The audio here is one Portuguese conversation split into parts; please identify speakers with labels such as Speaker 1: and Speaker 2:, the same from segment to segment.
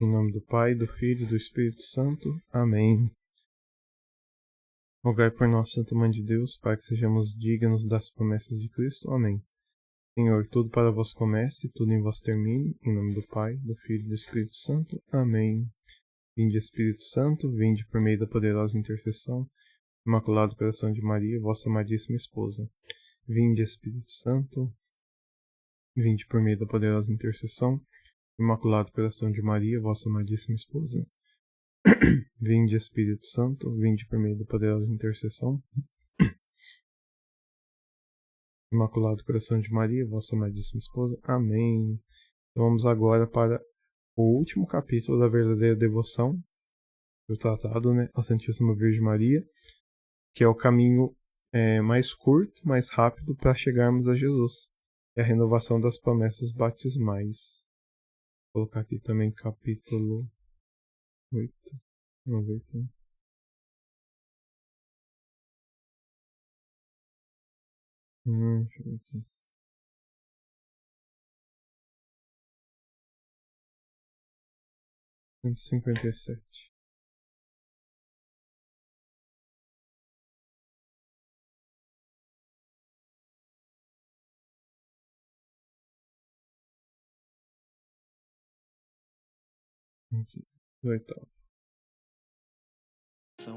Speaker 1: Em nome do Pai, do Filho e do Espírito Santo. Amém. Rogai por nós, Santa Mãe de Deus, para que sejamos dignos das promessas de Cristo. Amém. Senhor, tudo para vós comece, tudo em vós termine. Em nome do Pai, do Filho e do Espírito Santo. Amém. Vinde, Espírito Santo, vinde por meio da poderosa intercessão, Imaculado Coração de Maria, vossa amadíssima esposa. Vinde, Espírito Santo, vinde por meio da poderosa intercessão, Imaculado Coração de Maria, vossa amadíssima esposa. Vinde, Espírito Santo, vinde por meio da poderosa intercessão, Imaculado Coração de Maria, vossa amadíssima esposa. Amém. Então vamos agora para o último capítulo da verdadeira devoção do tratado, a Santíssima Virgem Maria, que é o caminho mais curto, mais rápido para chegarmos a Jesus. É a renovação das promessas batismais. Vou colocar aqui também capítulo 8. Vamos ver aqui. Deixa eu ver aqui. R$ 157. Aqui, do oitavo.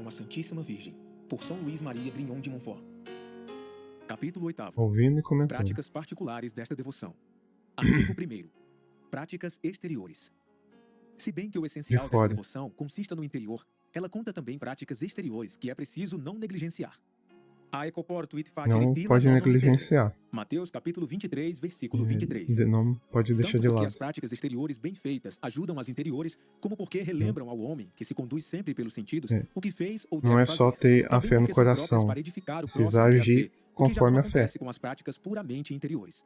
Speaker 2: A Santíssima Virgem, por São Luís Maria Grignon de Montfort. Capítulo 8.
Speaker 1: Ouvindo e comentando.
Speaker 2: Práticas particulares desta devoção. Artigo 1º. Práticas exteriores. Se bem que o essencial desta devoção consista no interior, ela conta também práticas exteriores que é preciso não negligenciar.
Speaker 1: Não pode negligenciar.
Speaker 2: Mateus capítulo 23, versículo 23.
Speaker 1: Não pode deixar de lado.
Speaker 2: Tanto porque as práticas exteriores bem feitas ajudam as interiores, como porque relembram ao homem, que se conduz sempre pelos sentidos, o que fez ou deve fazer.
Speaker 1: Não é só ter a fé no coração, precisa agir conforme a fé.
Speaker 2: Com as práticas puramente interiores.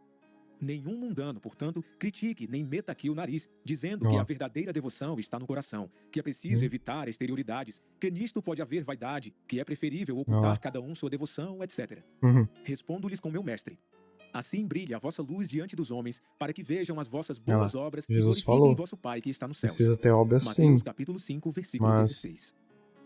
Speaker 2: Nenhum mundano, portanto, critique nem meta aqui o nariz, dizendo que a verdadeira devoção está no coração, que é preciso evitar exterioridades, que nisto pode haver vaidade, que é preferível ocultar cada um sua devoção, etc. Respondo-lhes com meu mestre. Assim brilha a vossa luz diante dos homens, para que vejam as vossas boas obras e glorifiquem vosso Pai que está no céu.
Speaker 1: Precisa ter obras
Speaker 2: Mateus capítulo 5, versículo 16.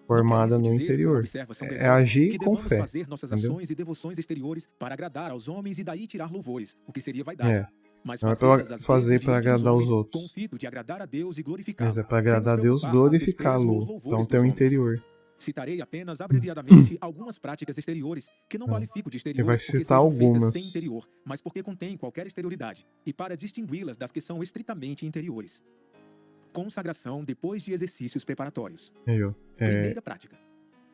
Speaker 1: Formada no interior. É agir com fé.
Speaker 2: Fazer nossas ações e devoções exteriores para agradar aos homens e daí tirar louvores, o que seria vaidade. Mas
Speaker 1: não é para fazer para agradar os outros.
Speaker 2: Com o fito de agradar a Deus e glorificá-lo.
Speaker 1: Mas é para agradar a Deus, glorificá-lo. Então tem o interior.
Speaker 2: Citarei apenas abreviadamente algumas práticas exteriores que não qualifico de exteriores porque sejam feitas sem interior, mas porque contêm qualquer exterioridade, e para distingui-las das que são estritamente interiores. Consagração depois de exercícios preparatórios. Primeira prática.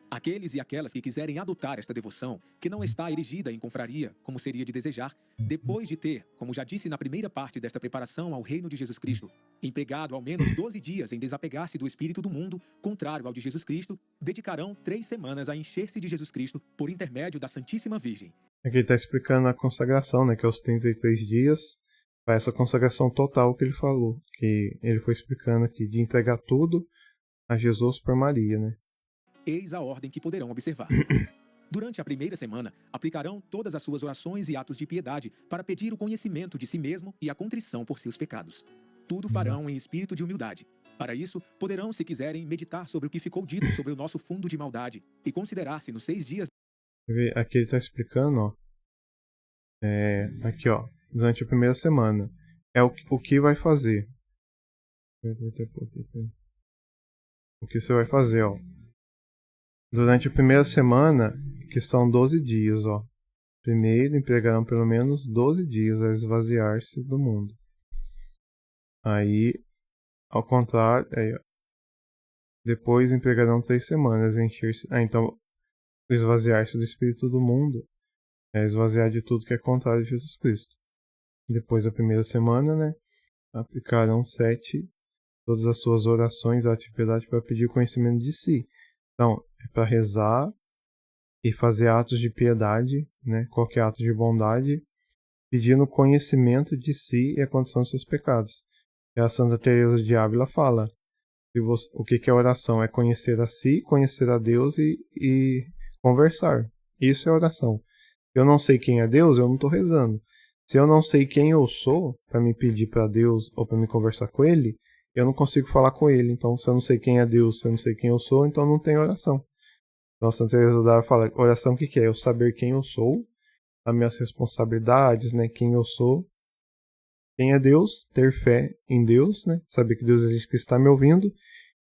Speaker 2: Aqueles e aquelas que quiserem adotar esta devoção, que não está erigida em confraria, como seria de desejar, depois de ter, como já disse na primeira parte desta preparação ao reino de Jesus Cristo, empregado ao menos 12 dias em desapegar-se do espírito do mundo, contrário ao de Jesus Cristo, dedicarão 3 semanas a encher-se de Jesus Cristo por intermédio da Santíssima Virgem.
Speaker 1: Aqui ele está explicando a consagração, que é os 33 dias, para essa consagração total que ele falou, que ele foi explicando aqui, de entregar tudo a Jesus por Maria,
Speaker 2: Eis a ordem que poderão observar. Durante a primeira semana, aplicarão todas as suas orações e atos de piedade para pedir o conhecimento de si mesmo e a contrição por seus pecados. Tudo farão em espírito de humildade. Para isso, poderão, se quiserem, meditar sobre o que ficou dito sobre o nosso fundo de maldade e considerar-se nos 6 dias...
Speaker 1: Aqui ele está explicando, aqui, durante a primeira semana, é o que vai fazer. O que você vai fazer, durante a primeira semana, que são 12 dias, Primeiro empregarão pelo menos 12 dias a esvaziar-se do mundo. Aí, ao contrário, depois empregarão 3 semanas a encher-se. Então, esvaziar-se do espírito do mundo é esvaziar de tudo que é contrário de Jesus Cristo. Depois da primeira semana, aplicarão 7, todas as suas orações, a atividade para pedir o conhecimento de si. Então, é para rezar e fazer atos de piedade, qualquer ato de bondade, pedindo conhecimento de si e a condição dos seus pecados. E a Santa Teresa de Ávila fala, o que é oração? É conhecer a si, conhecer a Deus e conversar. Isso é oração. Se eu não sei quem é Deus, eu não estou rezando. Se eu não sei quem eu sou, para me pedir para Deus ou para me conversar com Ele, eu não consigo falar com ele. Então, se eu não sei quem é Deus, se eu não sei quem eu sou, então não tem oração. Então, Santa Teresa d'Ávila fala, oração o que é? Eu saber quem eu sou, as minhas responsabilidades, né? Quem eu sou, quem é Deus, ter fé em Deus, né? Saber que Deus existe, que está me ouvindo,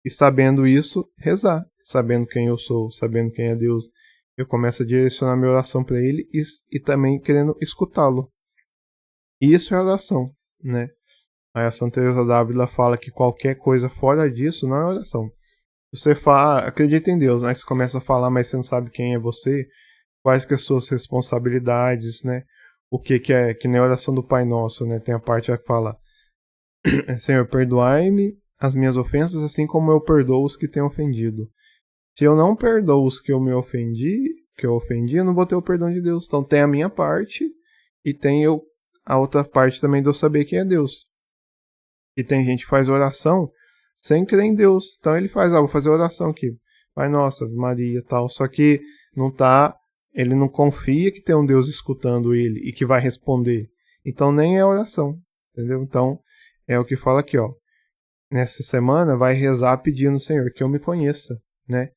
Speaker 1: e sabendo isso, rezar. Sabendo quem eu sou, sabendo quem é Deus, eu começo a direcionar minha oração para ele e também querendo escutá-lo. Isso é oração, né? Aí a Santa Teresa d'Ávila fala que qualquer coisa fora disso não é oração. Você fala, acredita em Deus, mas você começa a falar, mas você não sabe quem é você, quais que são as suas responsabilidades, né? O que é, que nem a oração do Pai Nosso, né? Tem a parte que fala, Senhor, perdoai-me as minhas ofensas, assim como eu perdoo os que têm ofendido. Se eu não perdoo os que eu ofendi, eu não vou ter o perdão de Deus. Então tem a minha parte e tem a outra parte também de eu saber quem é Deus. E tem gente que faz oração sem crer em Deus. Então ele faz, vou fazer oração aqui. Pai Nossa, Maria e tal. Só que ele não confia que tem um Deus escutando ele e que vai responder. Então nem é oração, entendeu? Então é o que fala aqui, ó. Nessa semana vai rezar pedindo, Senhor, que eu me conheça, né?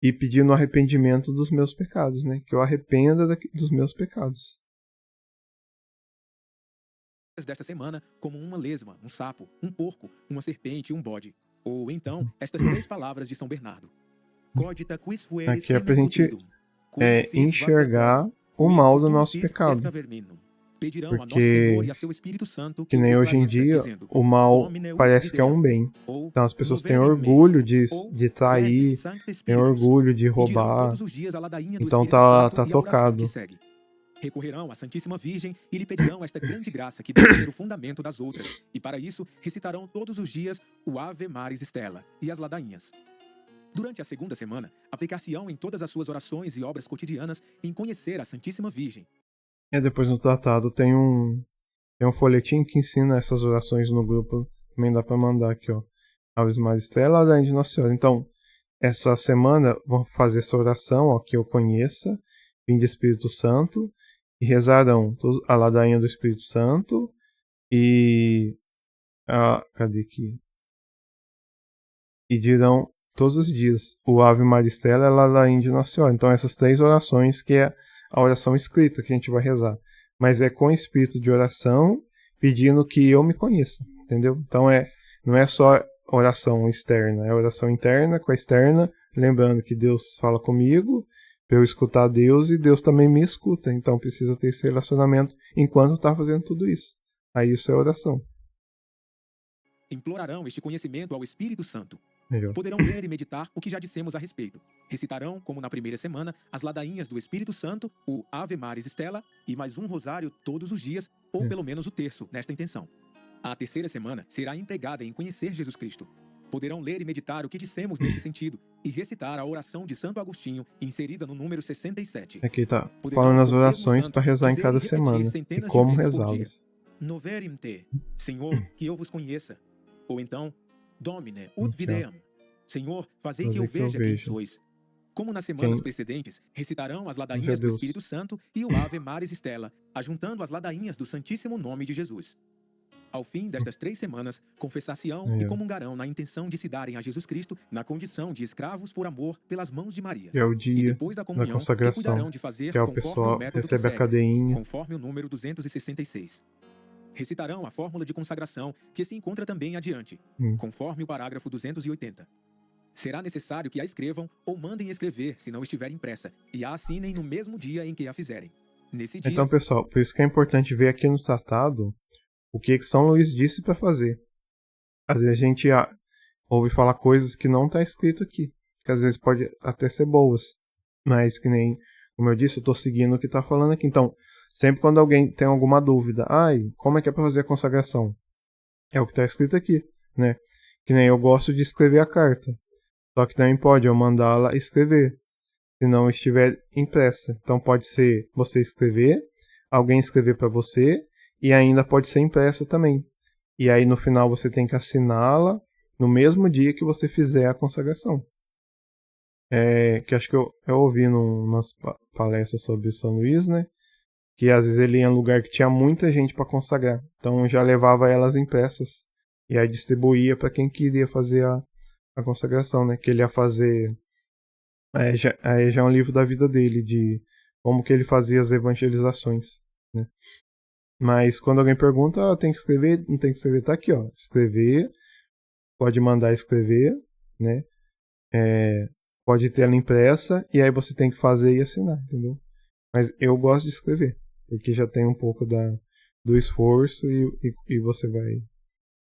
Speaker 1: E pedindo arrependimento dos meus pecados, né? Que eu arrependa dos meus pecados.
Speaker 2: Desta semana, como uma lesma, um sapo, um porco, uma serpente e um bode. Ou então, estas 3 palavras de São Bernardo. Cogita quis fueris
Speaker 1: aqui é pra gente enxergar o mal do nosso pecado.
Speaker 2: Pedirão a nosso Senhor e a seu Espírito Santo
Speaker 1: que nem hoje em dia
Speaker 2: dizendo,
Speaker 1: o mal parece que é um bem. Então as pessoas têm orgulho de trair, têm orgulho de roubar. Então tá tocado.
Speaker 2: Recorrerão à Santíssima Virgem e lhe pedirão esta grande graça que deve ser o fundamento das outras. E para isso recitarão todos os dias o Ave Maris Stella e as ladainhas. Durante a segunda semana, aplicar-se-ão em todas as suas orações e obras cotidianas em conhecer a Santíssima Virgem.
Speaker 1: Depois no tratado tem um folhetim que ensina essas orações no grupo. Também dá para mandar aqui, ó. Ave Maris Stella, ladainha de Nossa Senhora. Então, essa semana vamos fazer essa oração, ó, que eu conheça, vinde Espírito Santo, e rezarão a ladainha do Espírito Santo e cadê aqui? E dirão todos os dias o Ave Maria Stella e a ladainha de Nossa Senhora. Então essas 3 orações que é a oração escrita que a gente vai rezar, mas é com espírito de oração, pedindo que eu me conheça, entendeu? Então não é só oração externa, é oração interna com a externa, lembrando que Deus fala comigo, para eu escutar Deus e Deus também me escuta. Então precisa ter esse relacionamento enquanto está fazendo tudo isso. Aí isso é oração.
Speaker 2: Implorarão este conhecimento ao Espírito Santo.
Speaker 1: Melhor.
Speaker 2: Poderão ler e meditar o que já dissemos a respeito. Recitarão, como na primeira semana, as ladainhas do Espírito Santo, o Ave Maris Stella e mais um rosário todos os dias, ou pelo menos o terço, nesta intenção. A terceira semana será empregada em conhecer Jesus Cristo. Poderão ler e meditar o que dissemos neste sentido e recitar a oração de Santo Agostinho, inserida no número 67.
Speaker 1: Aqui está falando as orações para rezar em cada semana e como rezá-las.
Speaker 2: Noverim te, Senhor, que eu vos conheça. Ou então, Domine, ut videam. Senhor, fazei que eu veja quem sois. Como nas semanas precedentes, recitarão as ladainhas do Espírito Santo e o Ave Maris Stella, ajuntando as ladainhas do Santíssimo Nome de Jesus. Ao fim destas 3 semanas, confessar-se-ão e comungarão na intenção de se darem a Jesus Cristo na condição de escravos por amor pelas mãos de Maria.
Speaker 1: É o dia
Speaker 2: e depois da comunhão,
Speaker 1: consagração,
Speaker 2: que cuidarão de fazer
Speaker 1: que é o
Speaker 2: conforme
Speaker 1: pessoal
Speaker 2: o método
Speaker 1: recebe
Speaker 2: que
Speaker 1: a cadeinha.
Speaker 2: conforme o número 266. Recitarão a fórmula de consagração que se encontra também adiante, conforme o parágrafo 280. Será necessário que a escrevam ou mandem escrever, se não estiver impressa, e a assinem no mesmo dia em que a fizerem. Nesse dia...
Speaker 1: Então, pessoal, por isso que é importante ver aqui no tratado o que São Luís disse para fazer. Às vezes a gente ouve falar coisas que não está escrito aqui, que às vezes pode até ser boas, mas que nem, como eu disse, eu estou seguindo o que está falando aqui. Então, sempre quando alguém tem alguma dúvida, como é que é para fazer a consagração? É o que está escrito aqui, né? Que nem eu gosto de escrever a carta, só que também pode eu mandá-la escrever, se não estiver impressa. Então pode ser você escrever, alguém escrever para você, e ainda pode ser impressa também. E aí no final você tem que assiná-la no mesmo dia que você fizer a consagração. Que acho que eu ouvi em umas palestras sobre São Luís, né? Que às vezes ele ia em um lugar que tinha muita gente para consagrar. Então já levava elas impressas E aí distribuía para quem queria fazer a consagração, né? Que ele ia fazer... Aí já é um livro da vida dele, de como que ele fazia as evangelizações, né? Mas quando alguém pergunta, tem que escrever, não tem que escrever, tá aqui, ó. Escrever, pode mandar escrever, né? Pode ter ela impressa, e aí você tem que fazer e assinar, entendeu? Mas eu gosto de escrever, porque já tem um pouco do esforço e você vai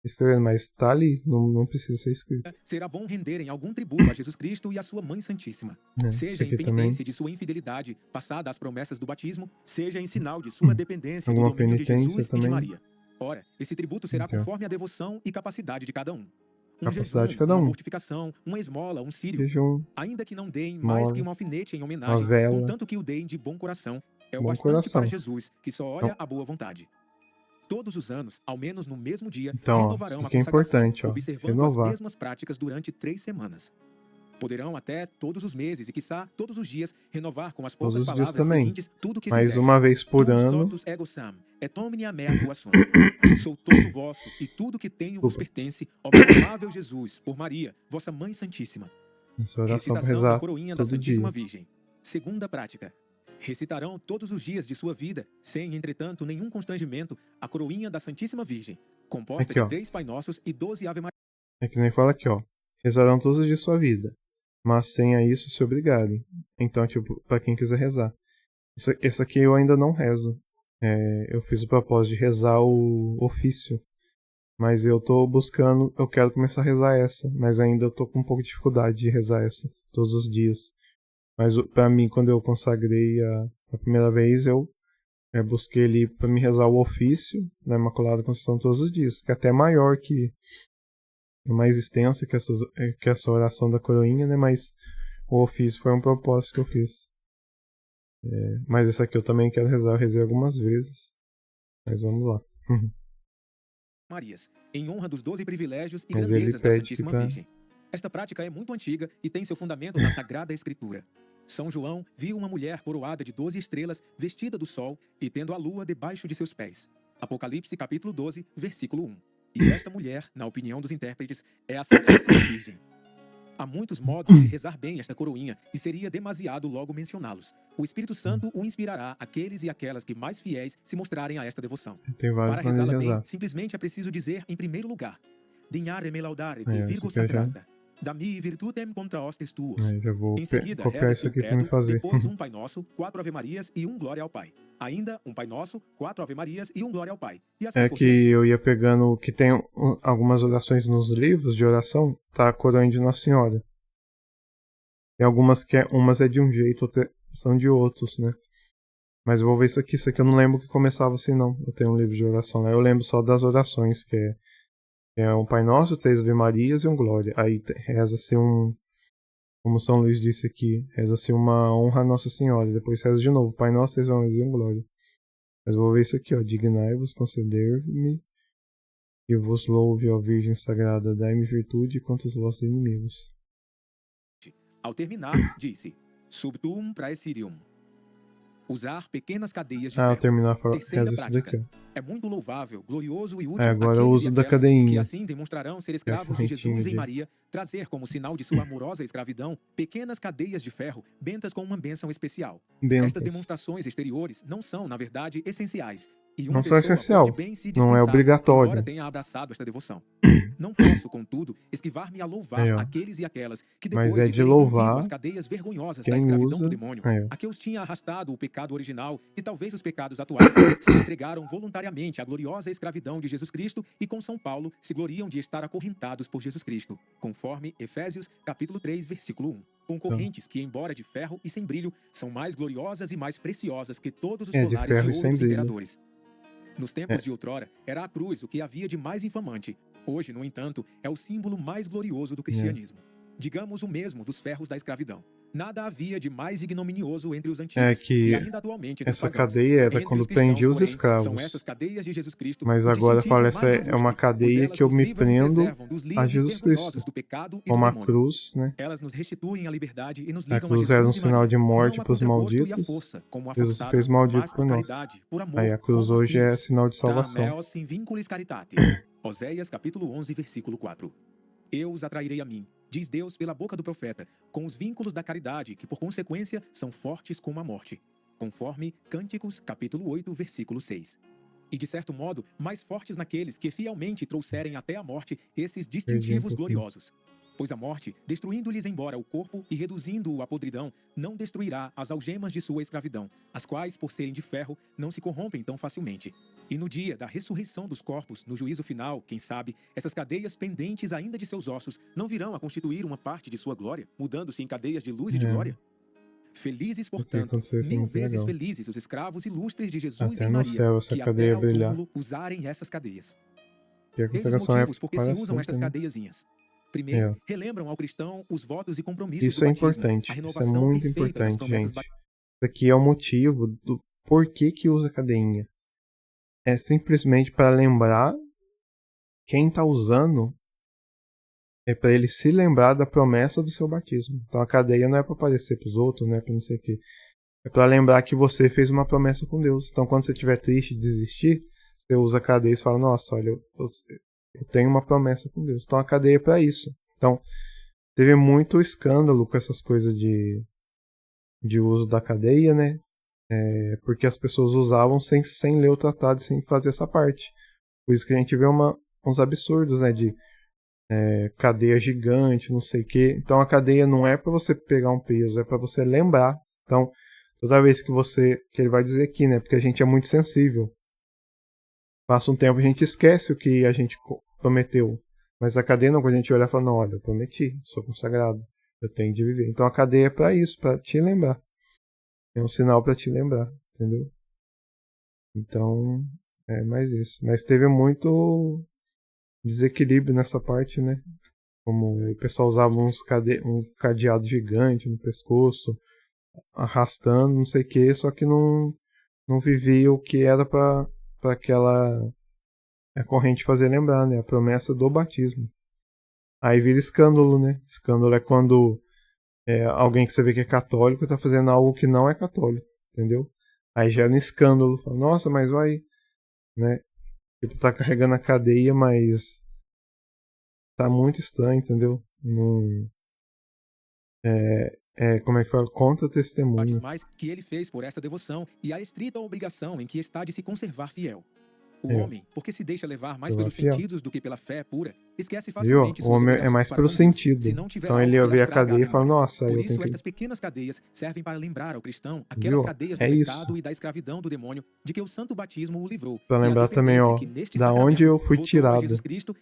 Speaker 1: escrevendo, mas tá ali, não precisa ser escrito.
Speaker 2: Será bom renderem algum tributo a Jesus Cristo e a sua Mãe Santíssima. Seja em penitência de sua infidelidade, passada às promessas do batismo, seja em sinal de sua dependência do domínio de Jesus e de Maria. Ora, esse tributo será conforme a devoção e capacidade de cada um. Um jejum, uma mortificação, uma esmola, um círio. Ainda que não deem mais que um alfinete em homenagem, contanto que o deem de bom coração, é o bastante para Jesus, que só olha a boa vontade. Todos os anos, ao menos no mesmo dia, renovarão a consagração, observando as mesmas práticas durante 3 semanas. Poderão até todos os meses e, quiçá, todos os dias, renovar com as poucas palavras seguintes tudo o que
Speaker 1: fizerem. Mas uma vez por ano...
Speaker 2: Sou todo vosso, e tudo que tenho vos pertence, ó meu amável Jesus, por Maria, vossa Mãe Santíssima. Recitação da coroinha da Santíssima Virgem. Segunda prática. Recitarão todos os dias de sua vida, sem, entretanto, nenhum constrangimento, a coroinha da Santíssima Virgem, composta de 3 Pai Nossos e 12 Ave Maria.
Speaker 1: É que nem fala aqui, ó. Rezarão todos os dias de sua vida, mas sem a isso se obrigarem. Então, tipo, pra quem quiser rezar. Esse aqui eu ainda não rezo. Eu fiz o propósito de rezar o ofício, mas eu tô buscando, eu quero começar a rezar essa, mas ainda eu tô com um pouco de dificuldade de rezar essa todos os dias. Mas pra mim, quando eu consagrei a primeira vez, eu busquei ali pra me rezar o ofício da Imaculada Conceição todos os dias, que é até maior que... é mais extensa que essa oração da coroinha, né? Mas o ofício foi um propósito que eu fiz. Mas esse aqui eu também quero rezar, eu rezei algumas vezes. Mas vamos lá.
Speaker 2: Marias, em honra dos 12 privilégios e grandezas da Santíssima Virgem. Esta prática é muito antiga e tem seu fundamento na Sagrada Escritura. São João viu uma mulher coroada de 12 estrelas, vestida do sol e tendo a lua debaixo de seus pés. Apocalipse capítulo 12, versículo 1. E esta mulher, na opinião dos intérpretes, é a Santíssima Virgem. Há muitos modos de rezar bem esta coroinha e seria demasiado logo mencioná-los. O Espírito Santo o inspirará aqueles e aquelas que mais fiéis se mostrarem a esta devoção.
Speaker 1: Para
Speaker 2: rezá-la bem, simplesmente é preciso dizer em primeiro lugar: Dignare me laudare te Virgo Sagrada. Da-mi virtutem contra hostes tuos.
Speaker 1: Já vou
Speaker 2: em seguida,
Speaker 1: copiar isso aqui para me fazer.
Speaker 2: Depois um Pai Nosso, 4 Ave Marias e 1 Glória ao Pai. Ainda um Pai Nosso, 4 Ave Marias e 1 Glória ao Pai. E assim por
Speaker 1: que
Speaker 2: diante.
Speaker 1: eu ia pegando, que tem algumas orações nos livros de oração, tá a coroinha de Nossa Senhora. Tem algumas que umas é de um jeito, outras são de outros, né? Mas eu vou ver isso aqui eu não lembro que começava assim não. Eu tenho um livro de oração lá, eu lembro só das orações, que é um Pai Nosso, 3 Ave Marias e 1 Glória. Aí reza-se como São Luís disse aqui, reza-se uma honra a Nossa Senhora. Depois reza de novo, Pai Nosso, 3 Ave Marias e 1 Glória. Mas eu vou ver isso aqui, ó. Dignai-vos, conceder-me, que vos louve, ó Virgem Sagrada, dai-me virtude contra os vossos inimigos.
Speaker 2: Ao terminar, disse: Subtum praesirium. Usar pequenas cadeias de ferro.
Speaker 1: Ao terminar,
Speaker 2: Terceira
Speaker 1: reza isso
Speaker 2: prática.
Speaker 1: daqui.
Speaker 2: É muito louvável, glorioso e útil
Speaker 1: agora eu uso da cadeinha.
Speaker 2: que assim demonstrarão ser escravos de Jesus em Maria, trazer como sinal de sua amorosa escravidão pequenas cadeias de ferro bentas com uma bênção especial. Estas demonstrações exteriores não são, na verdade, essenciais. E uma pessoa pode bem se dispensar,
Speaker 1: não é obrigatório.
Speaker 2: embora tenha abraçado esta devoção. Não posso, contudo, esquivar-me a louvar aqueles e aquelas que depois
Speaker 1: de
Speaker 2: terem
Speaker 1: louvar
Speaker 2: rompido as cadeias vergonhosas da escravidão do demônio, a que os tinha arrastado o pecado original e talvez os pecados atuais, se entregaram voluntariamente à gloriosa escravidão de Jesus Cristo e com São Paulo se gloriam de estar acorrentados por Jesus Cristo, conforme Efésios capítulo 3, versículo 1. Com correntes que, embora de ferro e sem brilho, são mais gloriosas e mais preciosas que todos os colares de ouro dos imperadores. Nos tempos de outrora, era a cruz o que havia de mais infamante. Hoje, no entanto, é o símbolo mais glorioso do cristianismo. Digamos o mesmo dos ferros da escravidão. Nada havia de mais ignominioso entre os antigos
Speaker 1: que
Speaker 2: e ainda atualmente entre
Speaker 1: essa
Speaker 2: os pagãos.
Speaker 1: cadeia era quando prendia os escravos.
Speaker 2: São essas cadeias de Jesus Cristo,
Speaker 1: mas agora fala, essa é uma cadeia que eu me prendo a Jesus Cristo. Como a cruz, né?
Speaker 2: Elas nos restituem a liberdade e nos
Speaker 1: a
Speaker 2: ligam
Speaker 1: cruz
Speaker 2: a
Speaker 1: era um
Speaker 2: Jesus
Speaker 1: sinal de morte para os malditos. Jesus fez maldito por nós. Aí a cruz hoje é sinal de salvação.
Speaker 2: Oséias capítulo 11, versículo 4. Eu os atrairei a mim, diz Deus pela boca do profeta, com os vínculos da caridade, que por consequência são fortes como a morte, conforme Cânticos capítulo 8, versículo 6. E de certo modo, mais fortes naqueles que fielmente trouxerem até a morte esses distintivos gloriosos. Pois a morte, destruindo-lhes embora o corpo e reduzindo-o à podridão, não destruirá as algemas de sua escravidão, as quais, por serem de ferro, não se corrompem tão facilmente. E no dia da ressurreição dos corpos, no juízo final, quem sabe, essas cadeias pendentes ainda de seus ossos não virão a constituir uma parte de sua glória, mudando-se em cadeias de luz e de glória? Felizes, portanto, 1000 vezes felizes os escravos ilustres de Jesus e Maria, que até ao túmulo usarem essas cadeias. Eis os motivos por que se usam estas cadeiazinhas. Primeiro, relembram ao cristão os votos e compromissos
Speaker 1: isso
Speaker 2: do
Speaker 1: batismo.
Speaker 2: Isso é importante,
Speaker 1: a renovação isso é muito importante, gente. Isso aqui é o motivo do porquê que usa cadeinha. É simplesmente para lembrar quem está usando, é para ele se lembrar da promessa do seu batismo. Então a cadeia não é para aparecer para os outros, não é para não sei o quê. É para lembrar que você fez uma promessa com Deus. Então quando você estiver triste, desistir, você usa a cadeia e fala, nossa, olha, eu tenho uma promessa com Deus. Então a cadeia é para isso. Então teve muito escândalo com essas coisas de uso da cadeia, né? Porque as pessoas usavam sem ler o tratado e sem fazer essa parte. Por isso que a gente vê uns absurdos, né? De cadeia gigante, não sei o quê. Então a cadeia não é para você pegar um peso, é para você lembrar. Então toda vez que ele vai dizer aqui, né? Porque a gente é muito sensível. Passa um tempo, a gente esquece o que a gente prometeu. Mas a cadeia não, quando a gente olha e fala, não, olha, eu prometi, sou consagrado, eu tenho de viver. Então a cadeia é para isso, para te lembrar. É um sinal para te lembrar, entendeu? Então, é mais isso. Mas teve muito desequilíbrio nessa parte, né? Como o pessoal usava um cadeado gigante no pescoço, arrastando, não sei o que, só que não vivia o que era para aquela corrente fazer lembrar, né? A promessa do batismo. Aí vira escândalo, né? Escândalo é quando alguém que você vê que é católico está fazendo algo que não é católico, entendeu? Aí gera um escândalo. Fala, nossa, mas vai, né? Tipo, tá carregando a cadeia, mas tá muito estranho, entendeu? Não... como é que fala? Contra-testemunho.
Speaker 2: Mais que ele fez por esta devoção e a estrita obrigação em que está de se conservar fiel. O homem, porque se deixa levar mais pelos sentidos do que pela fé pura, esquece facilmente suas obrigações.
Speaker 1: O homem é mais pelo sentido. Então ele vê a cadeia e fala, nossa,
Speaker 2: por
Speaker 1: eu
Speaker 2: isso
Speaker 1: tenho que...
Speaker 2: estas pequenas cadeias servem para lembrar ao cristão aquelas cadeias do pecado e da escravidão do demônio de que o santo batismo o livrou.
Speaker 1: Para lembrar também, da onde eu fui tirado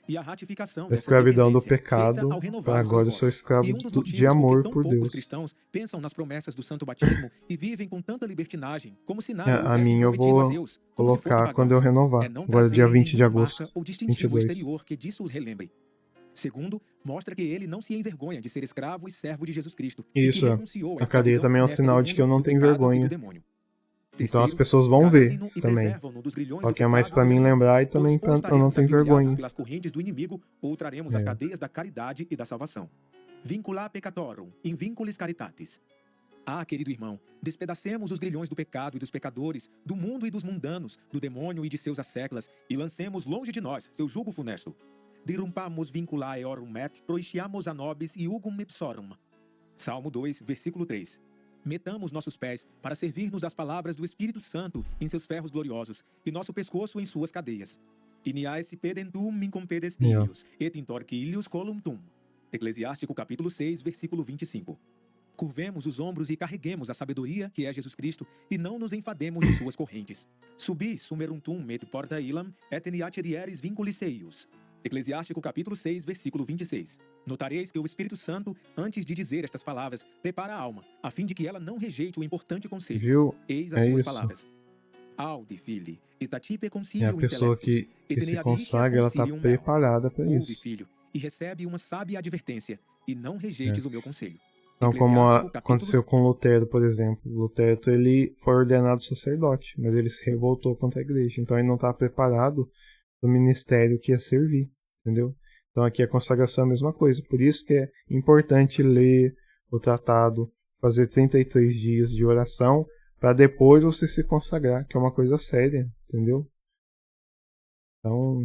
Speaker 2: e a ratificação
Speaker 1: da escravidão do pecado, para agora eu sou escravo de amor por Deus.
Speaker 2: Os cristãos pensam nas promessas do santo batismo e vivem com tanta libertinagem, como se nada
Speaker 1: houvessem prometido a Deus, colocar quando eu renovar. Agora dia 20 de agosto.
Speaker 2: Ou distintivo exterior que disso os relembre. Segundo, mostra que ele não se envergonha de ser escravo e servo de Jesus Cristo.
Speaker 1: Isso, a cadeia também é um sinal de que eu não tenho vergonha. Então as pessoas vão ver também. Só que é mais para mim lembrar e também para eu não ter vergonha.
Speaker 2: Pelas correntes do inimigo, ou traremos as cadeias da caridade e da salvação. Vincula peccatorum, in vinculis caritatis. Querido irmão, despedacemos os grilhões do pecado e dos pecadores, do mundo e dos mundanos, do demônio e de seus asseclas, e lancemos longe de nós seu jugo funesto. Dirumpamos vinculae eorum et, proiciamos a nobis iugum ipsorum. Salmo 2, versículo 3. Metamos nossos pés para servir-nos das palavras do Espírito Santo em seus ferros gloriosos, e nosso pescoço em suas cadeias. Iniae pedentum incompedes ilius, et intorque ilius colum tum. Eclesiástico capítulo 6, versículo 25. Curvemos os ombros e carreguemos a sabedoria, que é Jesus Cristo, e não nos enfademos de suas correntes. Subi sumerum tum et porta ilam, et eniate dieris vinculis eius. Eclesiástico capítulo 6, versículo 26. Notareis que o Espírito Santo, antes de dizer estas palavras, prepara a alma, a fim de que ela não rejeite o importante conselho.
Speaker 1: Viu?
Speaker 2: Eis as suas palavras. Audi, filho, itatipe concilium
Speaker 1: a pessoa que se consagra, ela está preparada para isso.
Speaker 2: Ouve, filho, e recebe uma sábia advertência, e não rejeites o meu conselho.
Speaker 1: Então, como aconteceu com Lutero, por exemplo. Lutero, ele foi ordenado sacerdote, mas ele se revoltou contra a igreja. Então, ele não estava preparado para o ministério que ia servir, entendeu? Então, aqui a consagração é a mesma coisa. Por isso que é importante ler o tratado, fazer 33 dias de oração, para depois você se consagrar, que é uma coisa séria, entendeu? Então,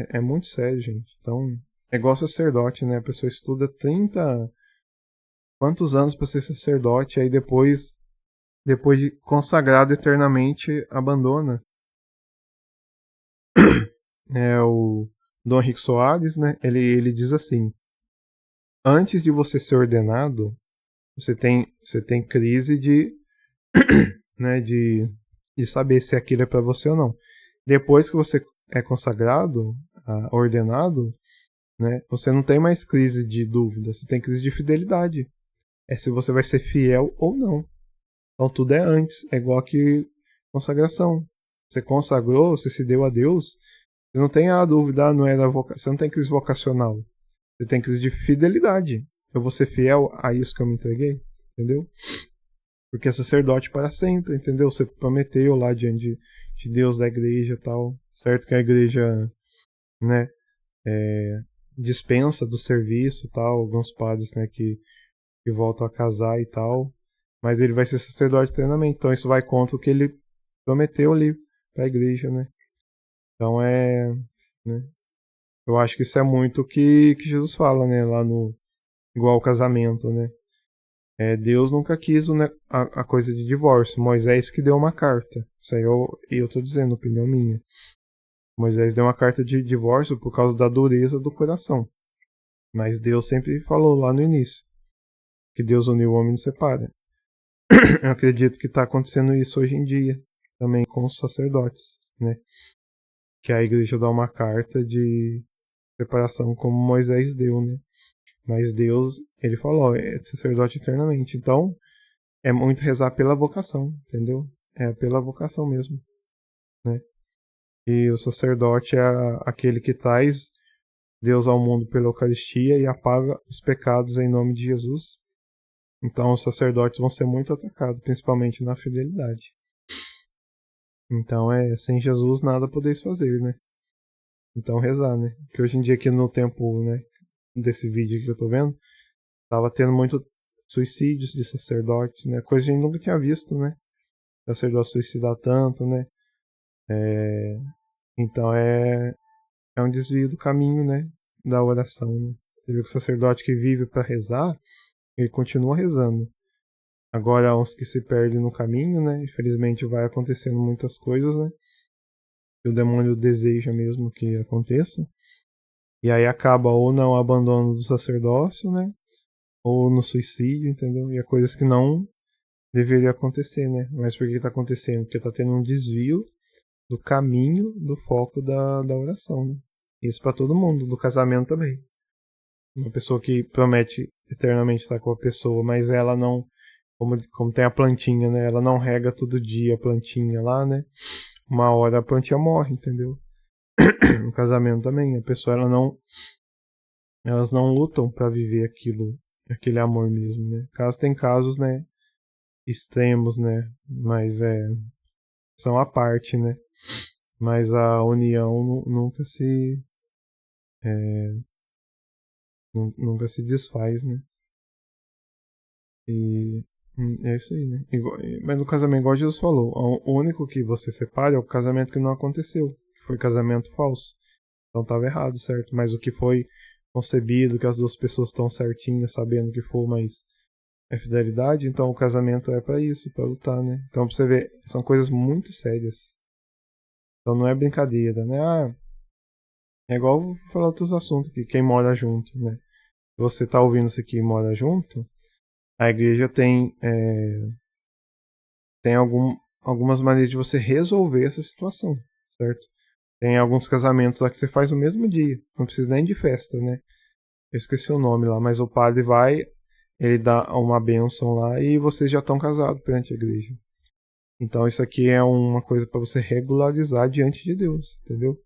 Speaker 1: É muito sério, gente. Então, é igual sacerdote, né? A pessoa estuda 30... Quantos anos para ser sacerdote, aí depois de consagrado eternamente, abandona. O Dom Henrique Soares, né? Ele diz assim: antes de você ser ordenado, você tem crise né, de saber se aquilo é para você ou não. Depois que você é consagrado, ordenado, né, você não tem mais crise de dúvida, você tem crise de fidelidade. É se você vai ser fiel ou não. Então tudo é antes, é igual que consagração. Você consagrou, você se deu a Deus, você não tem a dúvida, não é da vocação, você não tem crise vocacional. Você tem crise de fidelidade. Eu vou ser fiel a isso que eu me entreguei, entendeu? Porque é sacerdote para sempre, entendeu? Você prometeu lá diante de Deus, da igreja e tal. Certo que a igreja, né, dispensa do serviço e tal, alguns padres, né, que voltam a casar e tal. Mas ele vai ser sacerdote eternamente. Então isso vai contra o que ele prometeu ali para a igreja, né? Então né? Eu acho que isso é muito o que Jesus fala, né? Lá no igual ao casamento, né? Deus nunca quis a coisa de divórcio. Moisés que deu uma carta. Isso aí eu tô dizendo, opinião minha. Moisés deu uma carta de divórcio por causa da dureza do coração. Mas Deus sempre falou lá no início que Deus uniu o homem e não separa. Eu acredito que está acontecendo isso hoje em dia, também com os sacerdotes, né? Que a igreja dá uma carta de separação como Moisés deu, né? Mas Deus, ele falou, é sacerdote eternamente. Então, é muito rezar pela vocação, entendeu? É pela vocação mesmo, né? E o sacerdote é aquele que traz Deus ao mundo pela Eucaristia e apaga os pecados em nome de Jesus. Então, os sacerdotes vão ser muito atacados, principalmente na fidelidade. Então, sem Jesus nada podeis fazer, né? Então, rezar, né? Porque hoje em dia, aqui no tempo, né, desse vídeo que eu tô vendo, tava tendo muito suicídios de sacerdotes, né? Coisa que a gente nunca tinha visto, né? Sacerdote suicidar tanto, né? Então, é um desvio do caminho, né? Da oração, né? Você vê que o sacerdote que vive para rezar, ele continua rezando. Agora, uns que se perdem no caminho, né? Infelizmente vai acontecendo muitas coisas, né? E o demônio deseja mesmo que aconteça. E aí acaba ou no abandono do sacerdócio, né? Ou no suicídio, entendeu? E é coisas que não deveria acontecer, né? Mas por que está acontecendo? Porque está tendo um desvio do caminho, do foco da oração, né? Isso para todo mundo, do casamento também. Uma pessoa que promete eternamente estar com a pessoa, mas ela não, como tem a plantinha, né? Ela não rega todo dia a plantinha lá, né? Uma hora a plantinha morre, entendeu? No casamento também, a pessoa elas não lutam para viver aquele amor mesmo, né? Tem casos, né, extremos, né? Mas são a parte, né? Mas a união nunca nunca se desfaz, né? E é isso aí, né? Mas no casamento, igual Jesus falou, o único que você separa é o casamento que não aconteceu, que foi casamento falso. Então estava errado, certo? Mas o que foi concebido, que as duas pessoas estão certinhas, sabendo que for, mas é fidelidade, então o casamento é para isso, para lutar, né? Então pra você ver, são coisas muito sérias. Então não é brincadeira, né? É igual vou falar outros assuntos aqui, quem mora junto, né? Se você tá ouvindo isso aqui e mora junto, a igreja tem algumas maneiras de você resolver essa situação, certo? Tem alguns casamentos lá que você faz no mesmo dia, não precisa nem de festa, né? Eu esqueci o nome lá, mas o padre vai, ele dá uma bênção lá e vocês já estão casados perante a igreja. Então isso aqui é uma coisa para você regularizar diante de Deus, entendeu?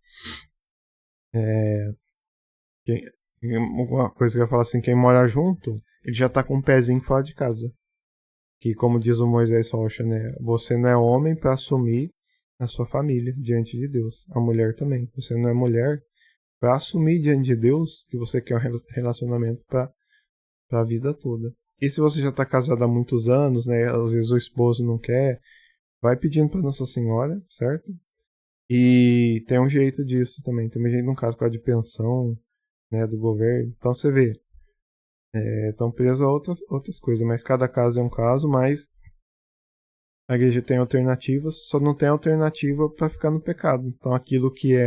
Speaker 1: Uma coisa que eu ia falar assim, quem mora junto, ele já tá com um pezinho fora de casa. Que como diz o Moisés Rocha, né? Você não é homem para assumir a sua família diante de Deus. A mulher também. Você não é mulher para assumir diante de Deus que você quer um relacionamento para a vida toda. E se você já está casado há muitos anos, né? Às vezes o esposo não quer, vai pedindo para Nossa Senhora, certo? E tem um jeito disso também. Tem um jeito, no caso, por causa de pensão, né, do governo. Então você vê, estão presos a outras coisas, mas cada caso é um caso, mas a igreja tem alternativas, só não tem alternativa para ficar no pecado. Então aquilo que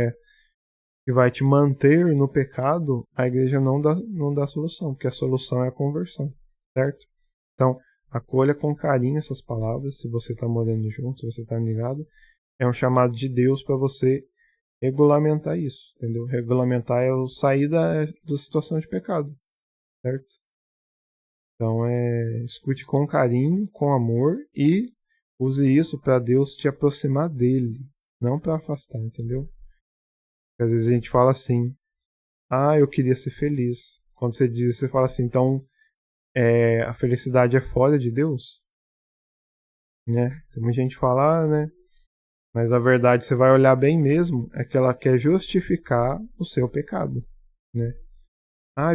Speaker 1: vai te manter no pecado, a igreja não dá solução, porque a solução é a conversão, certo? Então, acolha com carinho essas palavras, se você está morando junto, se você está ligado. É um chamado de Deus para você regulamentar isso, entendeu? Regulamentar é o sair da situação de pecado, certo? Então, escute com carinho, com amor e use isso para Deus te aproximar dele, não para afastar, entendeu? Porque às vezes a gente fala assim, eu queria ser feliz. Quando você diz isso, você fala assim, então a felicidade é fora de Deus? Né? Tem muita gente fala, né? Mas a verdade, você vai olhar bem mesmo, é que ela quer justificar o seu pecado, né?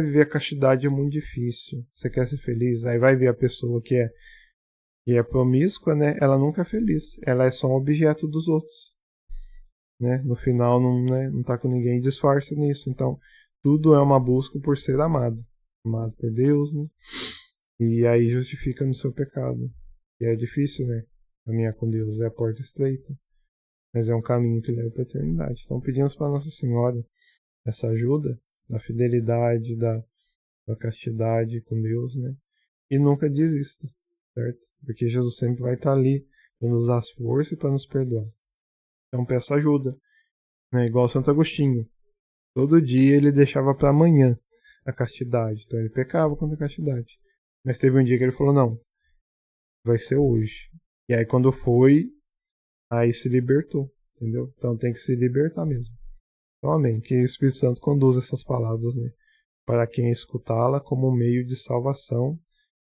Speaker 1: Viver a castidade é muito difícil. Você quer ser feliz? Aí vai ver a pessoa que é promíscua, né? Ela nunca é feliz. Ela é só um objeto dos outros, né? No final não tá com ninguém, disfarça nisso. Então, tudo é uma busca por ser amado. Amado por Deus, né? E aí justifica no seu pecado. E é difícil, né? Caminhar com Deus é a porta estreita. Mas é um caminho que leva para a eternidade. Então pedimos para Nossa Senhora essa ajuda da fidelidade, da castidade com Deus, né? E nunca desista, certo? Porque Jesus sempre vai estar ali para nos dar as forças e para nos perdoar. Então peça ajuda, né? Igual Santo Agostinho. Todo dia ele deixava para amanhã a castidade. Então ele pecava contra a castidade. Mas teve um dia que ele falou, não, vai ser hoje. E aí quando foi, aí se libertou, entendeu? Então tem que se libertar mesmo. Então, amém. Que o Espírito Santo conduza essas palavras, né, para quem escutá-la como um meio de salvação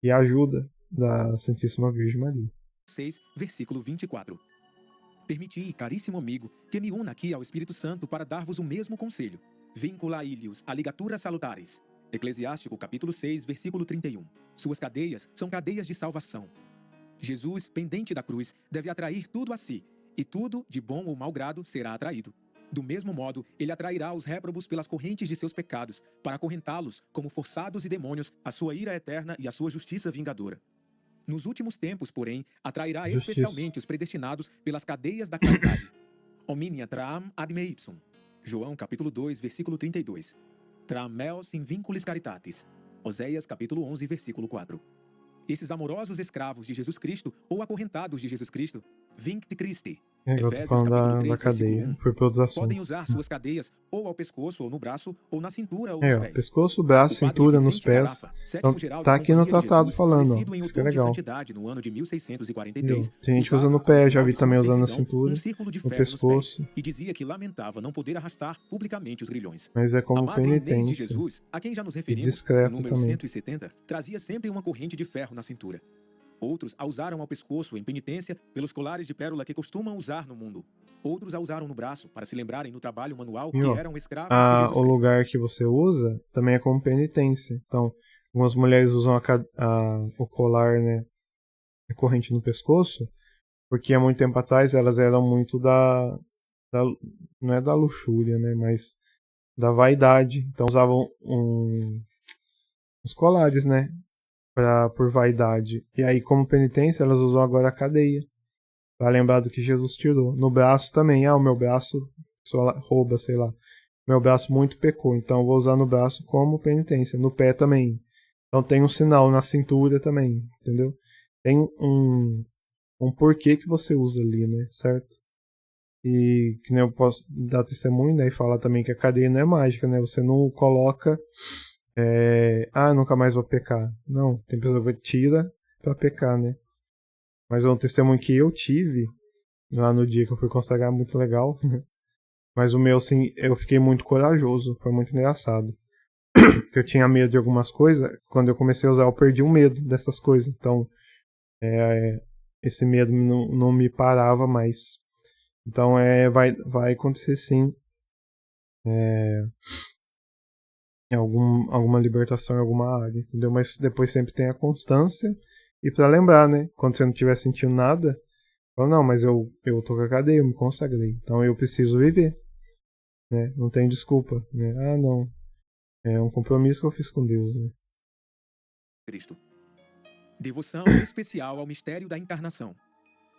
Speaker 1: e ajuda da Santíssima Virgem Maria.
Speaker 2: 6, versículo 24. Permiti, caríssimo amigo, que me una aqui ao Espírito Santo para dar-vos o mesmo conselho. Vinculai-lhes a ligatura salutares. Eclesiástico, capítulo 6, versículo 31. Suas cadeias são cadeias de salvação. Jesus, pendente da cruz, deve atrair tudo a si, e tudo, de bom ou mau grado, será atraído. Do mesmo modo, ele atrairá os réprobos pelas correntes de seus pecados, para acorrentá-los, como forçados e demônios, à sua ira eterna e à sua justiça vingadora. Nos últimos tempos, porém, atrairá especialmente os predestinados pelas cadeias da caridade. Omnia traam ad me ipsum. João, capítulo 2, versículo 32. Traam meos in vinculis caritatis. Oséias, capítulo 11, versículo 4. Esses amorosos escravos de Jesus Cristo ou acorrentados de Jesus Cristo, Vincti Christi, Efésios capítulo 3, versículo 1,
Speaker 1: foi pelos
Speaker 2: podem usar suas cadeias ou ao pescoço ou no braço, ou na cintura ou nos pés.
Speaker 1: Pescoço, braço, cintura, nos pés. Então, tá aqui no tratado falando, ó. Isso que é legal.
Speaker 2: No ano de 1643,
Speaker 1: tem gente usa no pé, já vi também usando na cintura, no pescoço.
Speaker 2: E dizia que lamentava não poder arrastar publicamente os grilhões.
Speaker 1: Mas é como penitência.
Speaker 2: De Jesus, a quem já nos referimos,
Speaker 1: discreto
Speaker 2: no número
Speaker 1: também.
Speaker 2: 170, trazia sempre uma corrente de ferro na cintura. Outros a usaram ao pescoço em penitência pelos colares de pérola que costumam usar no mundo. Outros a usaram no braço para se lembrarem no trabalho manual que eram escravos de Jesus Cristo.
Speaker 1: O lugar que você usa também é como penitência. Então, algumas mulheres usam o colar, né, a corrente no pescoço, porque há muito tempo atrás elas eram muito não é da luxúria, né, mas da vaidade. Então usavam uns colares, né, por vaidade. E aí, como penitência, elas usam agora a cadeia, para lembrar do que Jesus tirou. No braço também, o meu braço rouba, sei lá. Meu braço muito pecou, então eu vou usar no braço como penitência. No pé também. Então tem um sinal na cintura também, entendeu? Tem um porquê que você usa ali, né, certo? E que nem eu posso dar testemunho, né, e falar também que a cadeia não é mágica, né? Você não coloca nunca mais vou pecar. Não, tem pessoa que tira pra pecar, né? Mas um testemunho que eu tive lá no dia que eu fui consagrar, muito legal. Mas o meu, assim, eu fiquei muito corajoso, foi muito engraçado. Porque eu tinha medo de algumas coisas, quando eu comecei a usar eu perdi o medo dessas coisas. Então, esse medo não me parava mais. Então, vai acontecer sim alguma libertação em alguma área, entendeu? Mas depois sempre tem a constância. E pra lembrar, né? Quando você não estiver sentindo nada, Fala, não, mas eu tô com a cadeia, eu me consagrei. Então eu preciso viver. Né? Não tem desculpa. Né? Ah, não. É um compromisso que eu fiz com Deus. Né?
Speaker 2: Cristo. Devoção especial ao mistério da encarnação.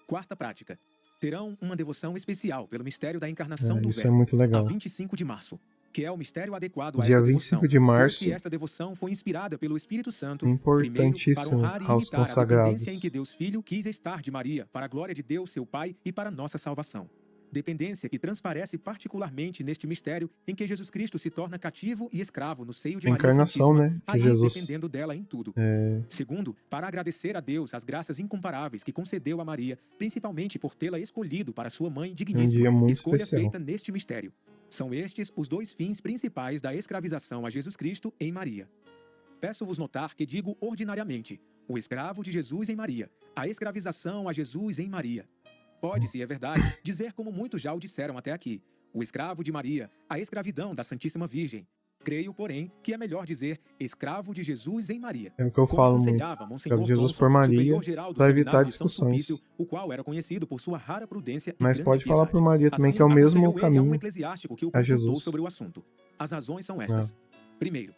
Speaker 2: Quarta prática. Terão uma devoção especial pelo mistério da encarnação do
Speaker 1: Isso
Speaker 2: Verbo,
Speaker 1: é muito legal.
Speaker 2: a 25 de março, que é o mistério adequado a
Speaker 1: Dia
Speaker 2: esta
Speaker 1: 25
Speaker 2: devoção,
Speaker 1: de março,
Speaker 2: pois que esta devoção foi inspirada pelo Espírito Santo, primeiro, para
Speaker 1: importantíssimo
Speaker 2: honrar e
Speaker 1: aos
Speaker 2: imitar a
Speaker 1: consagrados.
Speaker 2: dependência em que Deus Filho quis estar de Maria, para a glória de Deus, seu Pai, e para nossa salvação. Dependência que transparece particularmente neste mistério em que Jesus Cristo se torna cativo e escravo no seio de
Speaker 1: A
Speaker 2: Maria
Speaker 1: encarnação,
Speaker 2: Santíssima,
Speaker 1: né? Que
Speaker 2: aí
Speaker 1: Jesus
Speaker 2: dependendo dela em tudo.
Speaker 1: é,
Speaker 2: Segundo, para agradecer a Deus as graças incomparáveis que concedeu a Maria, principalmente por tê-la escolhido para sua mãe
Speaker 1: um
Speaker 2: digníssima,
Speaker 1: dia muito
Speaker 2: escolha
Speaker 1: especial.
Speaker 2: feita neste mistério. São estes os dois fins principais da escravização a Jesus Cristo em Maria. Peço-vos notar que digo ordinariamente, o escravo de Jesus em Maria, a escravização a Jesus em Maria. Pode-se, é verdade, dizer como muitos já o disseram até aqui, o escravo de Maria, a escravidão da Santíssima Virgem. Creio, porém, que é melhor dizer escravo de Jesus em Maria.
Speaker 1: É o que eu
Speaker 2: Como
Speaker 1: falo muito.
Speaker 2: aconselhava
Speaker 1: Escravo
Speaker 2: Monsenhor
Speaker 1: de Jesus
Speaker 2: Thomson,
Speaker 1: por Maria,
Speaker 2: superior-geral do
Speaker 1: para
Speaker 2: Seminário
Speaker 1: evitar
Speaker 2: de São
Speaker 1: discussões.
Speaker 2: Sulpício, o qual era conhecido por sua rara prudência e
Speaker 1: Mas
Speaker 2: grande
Speaker 1: pode falar
Speaker 2: piedade.
Speaker 1: por Maria também,
Speaker 2: Assim,
Speaker 1: que é o mesmo
Speaker 2: aconselhou ele a um
Speaker 1: caminho
Speaker 2: eclesiástico que o
Speaker 1: a
Speaker 2: consultou
Speaker 1: Jesus.
Speaker 2: sobre o assunto. As razões são
Speaker 1: É.
Speaker 2: estas. Primeiro,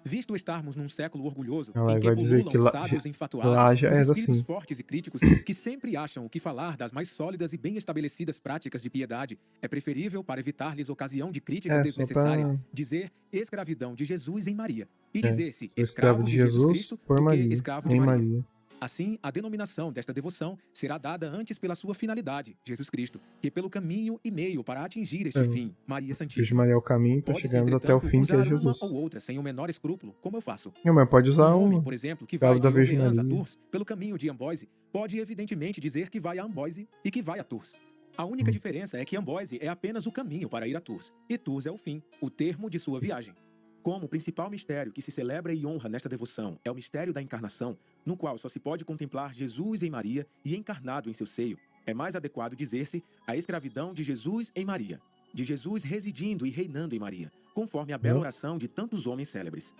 Speaker 2: visto estarmos num século orgulhoso
Speaker 1: Ela
Speaker 2: em que
Speaker 1: vai dizer
Speaker 2: pululam
Speaker 1: que
Speaker 2: os
Speaker 1: lá
Speaker 2: sábios
Speaker 1: já
Speaker 2: enfatuados, os
Speaker 1: era
Speaker 2: espíritos
Speaker 1: assim.
Speaker 2: fortes e críticos, que sempre acham o que falar das mais sólidas e bem estabelecidas práticas de piedade, é preferível, para evitar-lhes ocasião de crítica
Speaker 1: Só
Speaker 2: desnecessária,
Speaker 1: para...
Speaker 2: dizer escravidão de Jesus em Maria, e dizer-se
Speaker 1: sou escravo
Speaker 2: escravo
Speaker 1: de
Speaker 2: de Jesus
Speaker 1: Jesus
Speaker 2: Cristo
Speaker 1: por
Speaker 2: do que
Speaker 1: Maria,
Speaker 2: escravo de
Speaker 1: em
Speaker 2: Maria.
Speaker 1: Maria.
Speaker 2: Assim, a denominação desta devoção será dada antes pela sua finalidade, Jesus Cristo, que pelo caminho e meio para atingir este fim, Maria
Speaker 1: Cristo de
Speaker 2: Santíssima.
Speaker 1: Maria é o caminho para
Speaker 2: Pode-se,
Speaker 1: chegarmos até o
Speaker 2: entretanto,
Speaker 1: fim, que é
Speaker 2: usar uma
Speaker 1: Jesus.
Speaker 2: ou outra sem o menor escrúpulo, como eu faço.
Speaker 1: Não, mas pode usar
Speaker 2: Um homem,
Speaker 1: o
Speaker 2: por exemplo, que
Speaker 1: escravo
Speaker 2: vai
Speaker 1: da
Speaker 2: de
Speaker 1: Virgem
Speaker 2: Orleans a
Speaker 1: Maria.
Speaker 2: Tours, pelo caminho de Amboise, pode evidentemente dizer que vai a Amboise e que vai a Tours. A única diferença é que Amboise é apenas o caminho para ir a Tours, e Tours é o fim, o termo de sua viagem. Como o principal mistério que se celebra e honra nesta devoção é o mistério da encarnação, no qual só se pode contemplar Jesus em Maria e encarnado em seu seio, é mais adequado dizer-se a escravidão de Jesus em Maria, de Jesus residindo e reinando em Maria, conforme a bela oração de tantos homens célebres.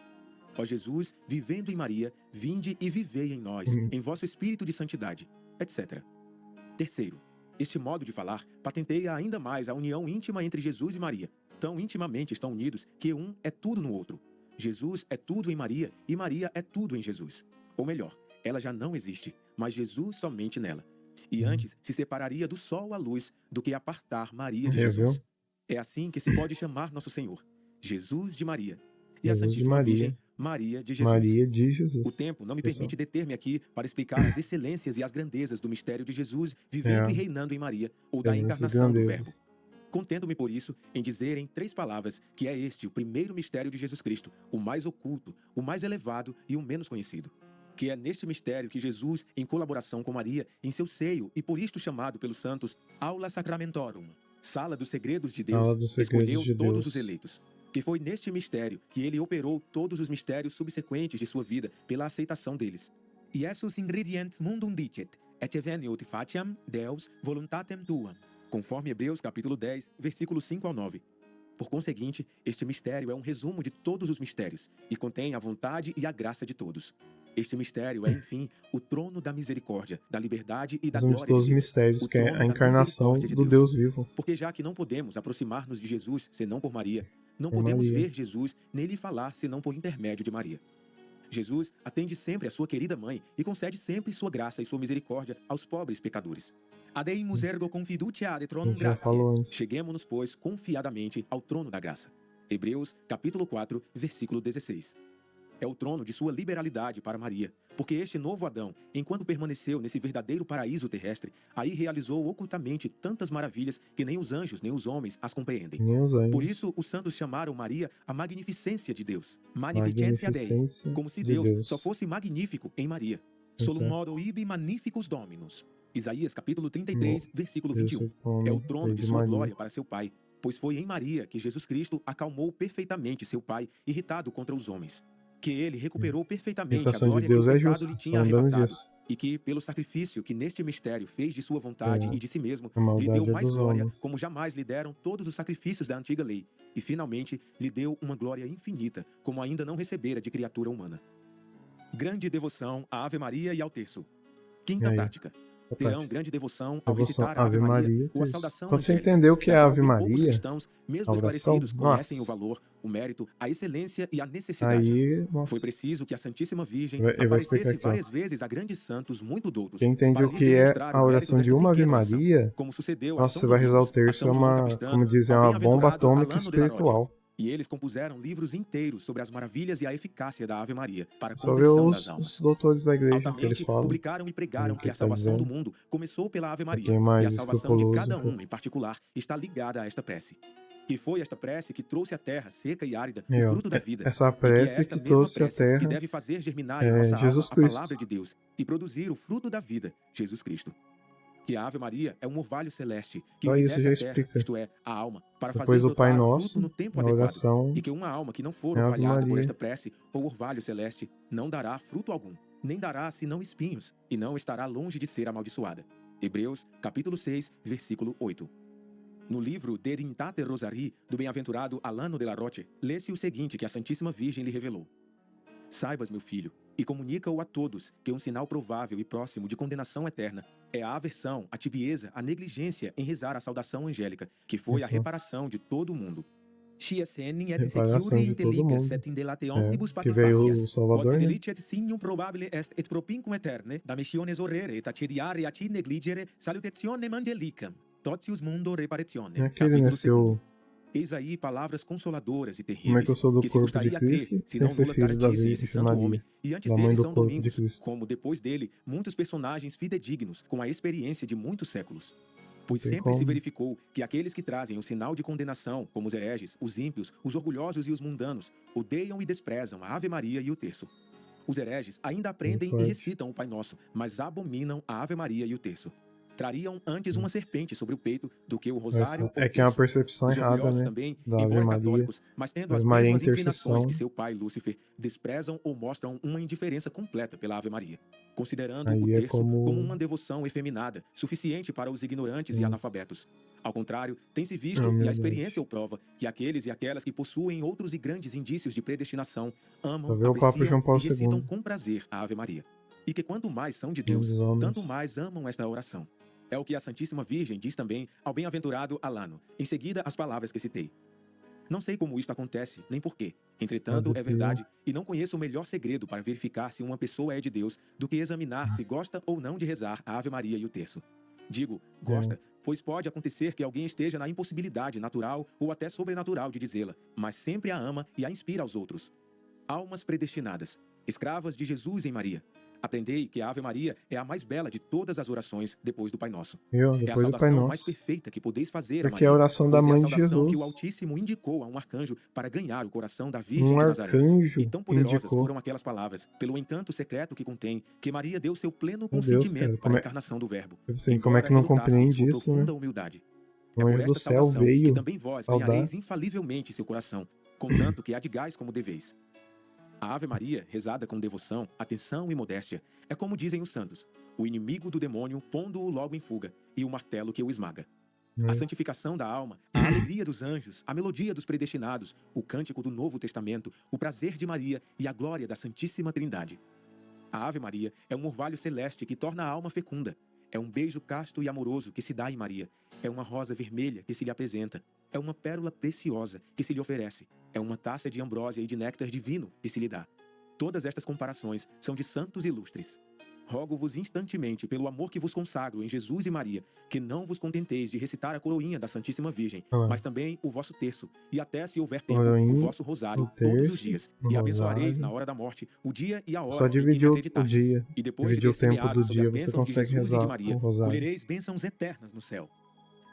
Speaker 2: Ó Jesus, vivendo em Maria, vinde e vivei em nós, em vosso espírito de santidade, etc. Terceiro, este modo de falar patenteia ainda mais a união íntima entre Jesus e Maria. Tão intimamente estão unidos que um é tudo no outro. Jesus é tudo em Maria e Maria é tudo em Jesus. Ou melhor, ela já não existe, mas Jesus somente nela. E antes se separaria do sol a luz do que apartar Maria de Jesus. É assim que se pode chamar nosso Senhor, Jesus de Maria. E a Santíssima Virgem, Maria de Jesus.
Speaker 1: Maria de Jesus.
Speaker 2: O tempo não me permite deter-me aqui para explicar as excelências e as grandezas do mistério de Jesus vivendo e reinando em Maria, ou da encarnação do Verbo. Contendo-me, por isso, em dizer em 3 palavras que é este o primeiro mistério de Jesus Cristo, o mais oculto, o mais elevado e o menos conhecido. Que é neste mistério que Jesus, em colaboração com Maria, em seu seio, e por isto chamado pelos santos Aula Sacramentorum, Sala dos Segredos de Deus, escolheu todos os eleitos. Que foi neste mistério que ele operou todos os mistérios subsequentes de sua vida pela aceitação deles. Iesus ingredients mundum dicet, et eveniut faciam Deus voluntatem tuam, conforme Hebreus capítulo 10, versículos 5 ao 9. Por conseguinte, este mistério é um resumo de todos os mistérios e contém a vontade e a graça de todos. Este mistério é, enfim, o trono da misericórdia, da liberdade e da glória de Deus.
Speaker 1: Mistérios, que é a encarnação do Deus vivo.
Speaker 2: Porque já que não podemos aproximar-nos de Jesus senão por Maria, não podemos ver Jesus nem lhe falar senão por intermédio de Maria. Jesus atende sempre a sua querida mãe e concede sempre sua graça e sua misericórdia aos pobres pecadores. Adeimus ergo confidutia ad tronum gratiae. Cheguemo-nos, pois, confiadamente ao trono da graça. Hebreus, capítulo 4, versículo 16. É o trono de sua liberalidade para Maria, porque este novo Adão, enquanto permaneceu nesse verdadeiro paraíso terrestre, aí realizou ocultamente tantas maravilhas que nem os anjos nem os homens as compreendem. Por isso, os santos chamaram Maria a magnificência de Deus, magnificencia Dei, como se Deus só fosse magnífico em Maria. Solum modo ibi magnificus Dominus. Isaías capítulo 33, versículo 21. É o trono de sua glória para seu Pai, pois foi em Maria que Jesus Cristo acalmou perfeitamente seu Pai, irritado contra os homens. Que ele recuperou perfeitamente a glória que o pecado lhe tinha arrebatado, e que, pelo sacrifício que neste mistério fez de sua vontade e de si mesmo, lhe deu mais glória, como jamais lhe deram todos os sacrifícios da antiga lei, e finalmente lhe deu uma glória infinita, como ainda não recebera de criatura humana. Grande devoção à Ave Maria e ao terço. Quinta prática. terão grande devoção ao recitar a
Speaker 1: Ave Maria
Speaker 2: ou a saudação
Speaker 1: Quando você
Speaker 2: angélica.
Speaker 1: entendeu o que é
Speaker 2: Daquela
Speaker 1: Ave
Speaker 2: que poucos
Speaker 1: Maria,
Speaker 2: cristãos, mesmo
Speaker 1: a oração,
Speaker 2: esclarecidos, conhecem o valor, o mérito, a excelência e a necessidade.
Speaker 1: aí,
Speaker 2: Foi preciso que a Santíssima Virgem
Speaker 1: ele vai explicar
Speaker 2: aparecesse
Speaker 1: aqui, ó.
Speaker 2: várias vezes a grandes santos muito doutos,
Speaker 1: Quem entende
Speaker 2: para
Speaker 1: o
Speaker 2: lhes
Speaker 1: que é
Speaker 2: demonstrar
Speaker 1: a
Speaker 2: o mérito
Speaker 1: oração de
Speaker 2: desta
Speaker 1: uma Ave
Speaker 2: pequena oração,
Speaker 1: Maria,
Speaker 2: como sucedeu a
Speaker 1: nossa,
Speaker 2: São
Speaker 1: você vai rezar o
Speaker 2: Domingos, a
Speaker 1: terço,
Speaker 2: São
Speaker 1: é
Speaker 2: João
Speaker 1: uma,
Speaker 2: Capistrano,
Speaker 1: como dizem,
Speaker 2: ao
Speaker 1: uma bomba
Speaker 2: bem-aventurado
Speaker 1: atômica
Speaker 2: Alano de la Roche.
Speaker 1: espiritual.
Speaker 2: E eles compuseram livros inteiros sobre as maravilhas e a eficácia da Ave Maria para a
Speaker 1: Só ver
Speaker 2: conversão das
Speaker 1: os
Speaker 2: almas.
Speaker 1: doutores da igreja, que eles
Speaker 2: Altamente
Speaker 1: falam,
Speaker 2: publicaram e pregaram
Speaker 1: o
Speaker 2: que a
Speaker 1: tá
Speaker 2: salvação do
Speaker 1: dizendo.
Speaker 2: mundo começou pela Ave
Speaker 1: Pra
Speaker 2: Maria,
Speaker 1: quem é
Speaker 2: e a
Speaker 1: mais
Speaker 2: salvação de
Speaker 1: escrupuloso,
Speaker 2: cada um, em particular, está ligada a esta prece. Que foi esta prece que trouxe à terra seca e árida o fruto da vida.
Speaker 1: essa
Speaker 2: E que é
Speaker 1: prece
Speaker 2: esta
Speaker 1: que
Speaker 2: mesma
Speaker 1: trouxe à
Speaker 2: prece que
Speaker 1: terra
Speaker 2: deve fazer germinar em nossa
Speaker 1: Jesus
Speaker 2: alma a
Speaker 1: Cristo.
Speaker 2: palavra de Deus e produzir o fruto da vida, Jesus Cristo. Que a Ave Maria é um orvalho celeste que
Speaker 1: Só isso
Speaker 2: umedece
Speaker 1: já
Speaker 2: a terra,
Speaker 1: explica.
Speaker 2: isto é, a alma, para
Speaker 1: Depois
Speaker 2: fazer
Speaker 1: do Pai
Speaker 2: brotar o
Speaker 1: Nosso,
Speaker 2: fruto no tempo
Speaker 1: a
Speaker 2: adequado.
Speaker 1: oração
Speaker 2: E que uma alma que não for
Speaker 1: é Ave
Speaker 2: orvalhada por
Speaker 1: Maria.
Speaker 2: esta prece ou orvalho celeste não dará fruto algum, nem dará senão espinhos, e não estará longe de ser amaldiçoada. Hebreus, capítulo 6, versículo 8. No livro De Dignitate Rosarii, do bem-aventurado Alano de la Roche, lê-se o seguinte que a Santíssima Virgem lhe revelou. Saibas, meu filho, e comunica-o a todos, que um sinal provável e próximo de condenação eterna é a aversão, a tibieza, a negligência em rezar a saudação angélica, que foi a reparação de todo o mundo.
Speaker 1: Reparação de todo mundo. Que veio o Salvador, né?
Speaker 2: Signum probabile est et propincum eterne, da missiones orrere et accediare a ti negligere salutationem angelicam, totius mundo reparationem.
Speaker 1: É que ele nasceu.
Speaker 2: Eis aí palavras consoladoras e
Speaker 1: Como é
Speaker 2: terríveis,
Speaker 1: que eu sou do
Speaker 2: que se
Speaker 1: corpo de
Speaker 2: gostaria a crer,
Speaker 1: Cristo,
Speaker 2: se
Speaker 1: sem
Speaker 2: não
Speaker 1: ser
Speaker 2: nulas
Speaker 1: filho da
Speaker 2: garantissem esse
Speaker 1: Virgem
Speaker 2: santo homem,
Speaker 1: Maria,
Speaker 2: e antes
Speaker 1: da mãe
Speaker 2: dele
Speaker 1: do
Speaker 2: São
Speaker 1: corpo de
Speaker 2: Domingos,
Speaker 1: Cristo.
Speaker 2: como depois dele, muitos personagens fidedignos, com a experiência de muitos séculos. Pois
Speaker 1: tem
Speaker 2: sempre se
Speaker 1: como.
Speaker 2: verificou que aqueles que trazem o sinal de condenação, como os hereges, os ímpios, os orgulhosos e os mundanos, odeiam e desprezam a Ave Maria e o terço. Os hereges ainda aprendem e recitam o Pai Nosso, mas abominam a Ave Maria e o terço. Trariam antes uma serpente sobre o peito do que o rosário ou
Speaker 1: É que é uma
Speaker 2: terço.
Speaker 1: percepção
Speaker 2: Os
Speaker 1: errada,
Speaker 2: orgulhosos
Speaker 1: né?
Speaker 2: também,
Speaker 1: Da Ave
Speaker 2: embora
Speaker 1: Maria.
Speaker 2: católicos, mas tendo as
Speaker 1: Ave Maria é
Speaker 2: mesmas
Speaker 1: intercessão.
Speaker 2: inclinações que seu pai Lúcifer, desprezam ou mostram uma indiferença completa pela Ave Maria, considerando
Speaker 1: Aí
Speaker 2: o
Speaker 1: é
Speaker 2: terço
Speaker 1: como
Speaker 2: uma devoção efeminada, suficiente para os ignorantes e analfabetos. Ao contrário, tem-se visto, e a
Speaker 1: verdade.
Speaker 2: experiência o prova, que aqueles e aquelas que possuem outros e grandes indícios de predestinação amam,
Speaker 1: Só vê o Papa
Speaker 2: apreciam
Speaker 1: João Paulo
Speaker 2: e recitam
Speaker 1: II.
Speaker 2: com prazer a Ave Maria. E que quanto mais são de Deus,
Speaker 1: dos homens.
Speaker 2: tanto mais amam esta oração. É o que a Santíssima Virgem diz também ao bem-aventurado Alano, em seguida as palavras que citei. Não sei como isto acontece, nem porquê. Entretanto, é verdade, e não conheço o melhor segredo para verificar se uma pessoa é de Deus do que examinar se gosta ou não de rezar a Ave Maria e o terço. Digo, gosta, pois pode acontecer que alguém esteja na impossibilidade natural ou até sobrenatural de dizê-la, mas sempre a ama e a inspira aos outros. Almas predestinadas, escravas de Jesus em Maria. Aprendei que a Ave Maria é a mais bela de todas as orações depois do Pai Nosso. É a saudação mais perfeita que podeis fazer a Maria.
Speaker 1: Porque é a oração da mãe
Speaker 2: é a saudação
Speaker 1: de Jesus.
Speaker 2: que o Altíssimo indicou a um arcanjo para ganhar o coração da Virgem
Speaker 1: Um
Speaker 2: de Nazaré.
Speaker 1: arcanjo
Speaker 2: E tão poderosas
Speaker 1: indicou.
Speaker 2: foram aquelas palavras, pelo encanto secreto que contém, que Maria deu seu pleno consentimento para a encarnação do Verbo.
Speaker 1: Assim, como é que não compreende isso,
Speaker 2: profunda
Speaker 1: né?
Speaker 2: humildade.
Speaker 1: O
Speaker 2: É por
Speaker 1: anjo do
Speaker 2: esta
Speaker 1: céu
Speaker 2: saudação que
Speaker 1: veio
Speaker 2: também vós
Speaker 1: saudar.
Speaker 2: ganhareis infalivelmente seu coração, contanto que adigais como deveis. A Ave Maria, rezada com devoção, atenção e modéstia, é como dizem os santos, o inimigo do demônio pondo-o logo em fuga, e o martelo que o esmaga. A santificação da alma, a alegria dos anjos, a melodia dos predestinados, o cântico do Novo Testamento, o prazer de Maria e a glória da Santíssima Trindade. A Ave Maria é um orvalho celeste que torna a alma fecunda. É um beijo casto e amoroso que se dá em Maria. É uma rosa vermelha que se lhe apresenta. É uma pérola preciosa que se lhe oferece. É uma taça de ambrósia e de néctar divino que se lhe dá. Todas estas comparações são de santos ilustres. Rogo-vos instantemente, pelo amor que vos consagro em Jesus e Maria, que não vos contenteis de recitar a coroinha da Santíssima Virgem, mas também o vosso terço, e até, se houver tempo, o vosso rosário todos os dias, e abençoareis na hora da morte o dia e a hora
Speaker 1: Só
Speaker 2: em que me
Speaker 1: dividir o
Speaker 2: acreditastes.
Speaker 1: dia.
Speaker 2: E depois de
Speaker 1: Dividir
Speaker 2: ter
Speaker 1: o tempo
Speaker 2: semeado
Speaker 1: do
Speaker 2: sobre as
Speaker 1: dia, você
Speaker 2: bênçãos de
Speaker 1: consegue
Speaker 2: Jesus e de
Speaker 1: rezar
Speaker 2: Maria,
Speaker 1: o rosário.
Speaker 2: colhereis bênçãos eternas no céu.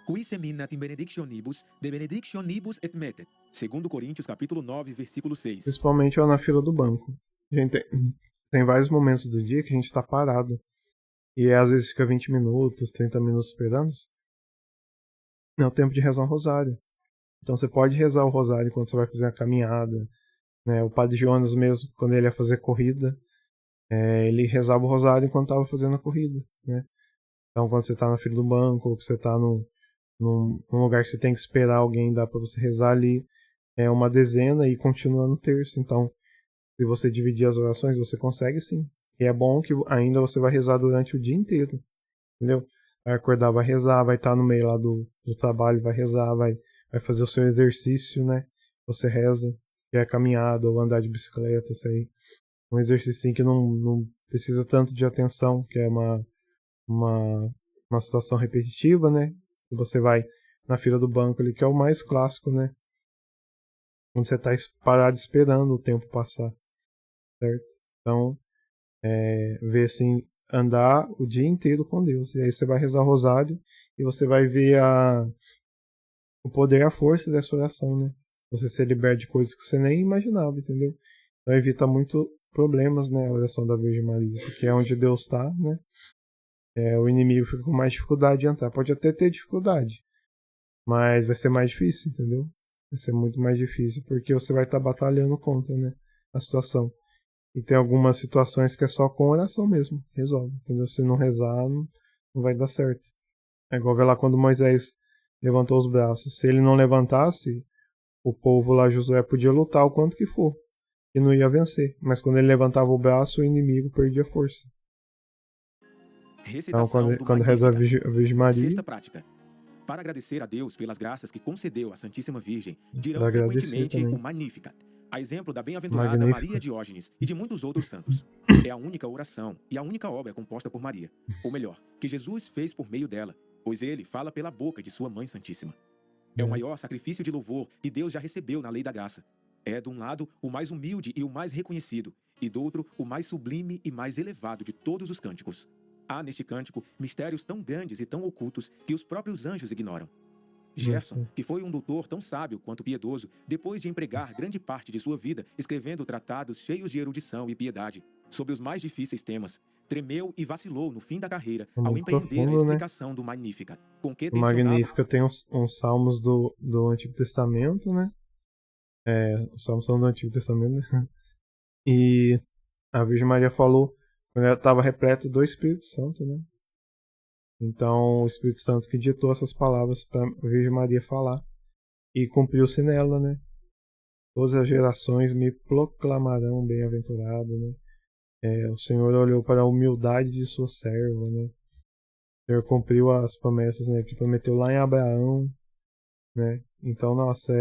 Speaker 2: Qui seminat in benedictionibus, de benedictionibus et metet. 2 Coríntios, capítulo 9, versículo 6.
Speaker 1: Principalmente na fila do banco. A gente tem vários momentos do dia que a gente tá parado. E às vezes fica 20 minutos, 30 minutos esperando. Não é o tempo de rezar um rosário. Então você pode rezar o rosário quando você vai fazer a caminhada. Né? O Padre Jonas mesmo, quando ele ia fazer corrida, ele rezava o rosário enquanto estava fazendo a corrida. Né? Então quando você está na fila do banco, ou que você está num lugar que você tem que esperar alguém, dá para você rezar ali uma dezena e continuar no terço. Então, se você dividir as orações, você consegue sim. E é bom que ainda você vai rezar durante o dia inteiro. entendeu? Vai acordar, vai rezar, vai estar no meio lá do trabalho, vai rezar, vai fazer o seu exercício, né? Você reza, que é caminhada ou andar de bicicleta, isso aí. Um exercício que não precisa tanto de atenção, que é uma situação repetitiva, né? E você vai na fila do banco ali, que é o mais clássico, né? Quando você está parado esperando o tempo passar, certo? Então, ver assim, andar o dia inteiro com Deus. E aí você vai rezar o rosário e você vai ver o poder e a força dessa oração, né? Você se liberta de coisas que você nem imaginava, entendeu? Então evita muito problemas, né? A oração da Virgem Maria, porque é onde Deus está, né? O inimigo fica com mais dificuldade de entrar. Pode até ter dificuldade, mas vai ser mais difícil, entendeu? Vai ser muito mais difícil, porque você vai estar batalhando contra, né? A situação. E tem algumas situações que é só com oração mesmo, resolve, entendeu? Se não rezar, não vai dar certo. É igual ver lá quando Moisés levantou os braços. Se ele não levantasse, o povo lá, Josué, podia lutar o quanto que for, e não ia vencer. Mas quando ele levantava o braço, o inimigo perdia força. Então, quando reza a Virgem Maria...
Speaker 2: Sexta prática. Para agradecer a Deus pelas graças que concedeu à Santíssima Virgem, dirão frequentemente o Magnificat, a exemplo da bem-aventurada Maria Diógenes e de muitos outros santos. É a única oração e a única obra composta por Maria, ou melhor, que Jesus fez por meio dela, pois ele fala pela boca de sua Mãe Santíssima. É o maior sacrifício de louvor que Deus já recebeu na lei da graça. É, de um lado, o mais humilde e o mais reconhecido, e do outro, o mais sublime e mais elevado de todos os cânticos. Há neste cântico mistérios tão grandes e tão ocultos que os próprios anjos ignoram. Gerson, que foi um doutor tão sábio quanto piedoso, depois de empregar grande parte de sua vida escrevendo tratados cheios de erudição e piedade sobre os mais difíceis temas, tremeu e vacilou no fim da carreira ao empreender a explicação, né, do Magnificat. Com que
Speaker 1: o Magnificat tem uns salmos do Antigo Testamento, né? Os salmos são do Antigo Testamento, né? E a Virgem Maria falou quando ela estava repleta do Espírito Santo, né? Então, o Espírito Santo que ditou essas palavras para a Virgem Maria falar. E cumpriu-se nela, né? Todas as gerações me proclamarão bem-aventurado, né? O Senhor olhou para a humildade de sua serva, né? O Senhor cumpriu as promessas, né, que prometeu lá em Abraão, né? Então, nossa,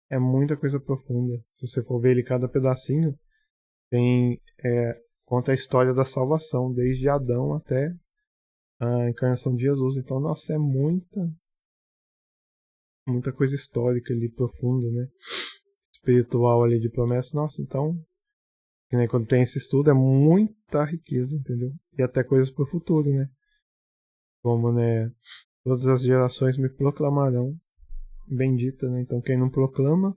Speaker 1: é muita coisa profunda. Se você for ver ele cada pedacinho, conta a história da salvação, desde Adão até a encarnação de Jesus. Então, nossa, é muita coisa histórica ali, profunda, né? Espiritual ali de promessa. Nossa, então, quando tem esse estudo, é muita riqueza, entendeu? E até coisas para o futuro, né? Como, né? Todas as gerações me proclamarão bendita, né? Então, quem não proclama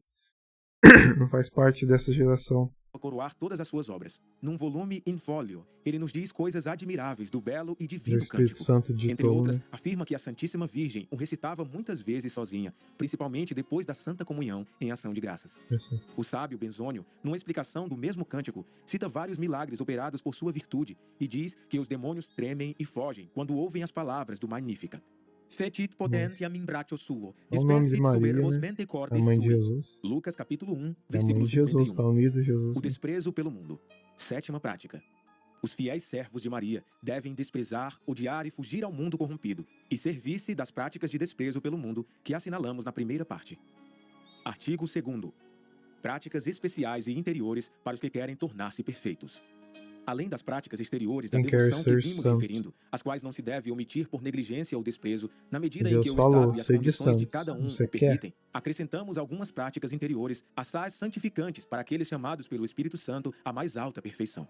Speaker 1: não faz parte dessa geração.
Speaker 2: Coroar todas as suas obras. Num volume in folio, ele nos diz coisas admiráveis do belo e divino cântico. Entre outras, afirma que a Santíssima Virgem o recitava muitas vezes sozinha, principalmente depois da Santa Comunhão em ação de graças. O sábio Benzônio, numa explicação do mesmo cântico, cita vários milagres operados por sua virtude e diz que os demônios tremem e fogem quando ouvem as palavras do Magnificat. Fecit potentiam in braccio suo, dispensit soberbosmente cordis sui. Lucas capítulo 1, versículo 51. O desprezo pelo mundo. Sétima prática. Os fiéis servos de Maria devem desprezar, odiar e fugir ao mundo corrompido e servir-se das práticas de desprezo pelo mundo que assinalamos na primeira parte. Artigo 2º. Práticas especiais e interiores para os que querem tornar-se perfeitos. Além das práticas exteriores da devoção que vimos referindo, as quais não se deve omitir por negligência ou desprezo, na medida em que o estado e as condições de cada um o permitem, acrescentamos algumas práticas interiores, assaz santificantes para aqueles chamados pelo Espírito Santo à mais alta perfeição.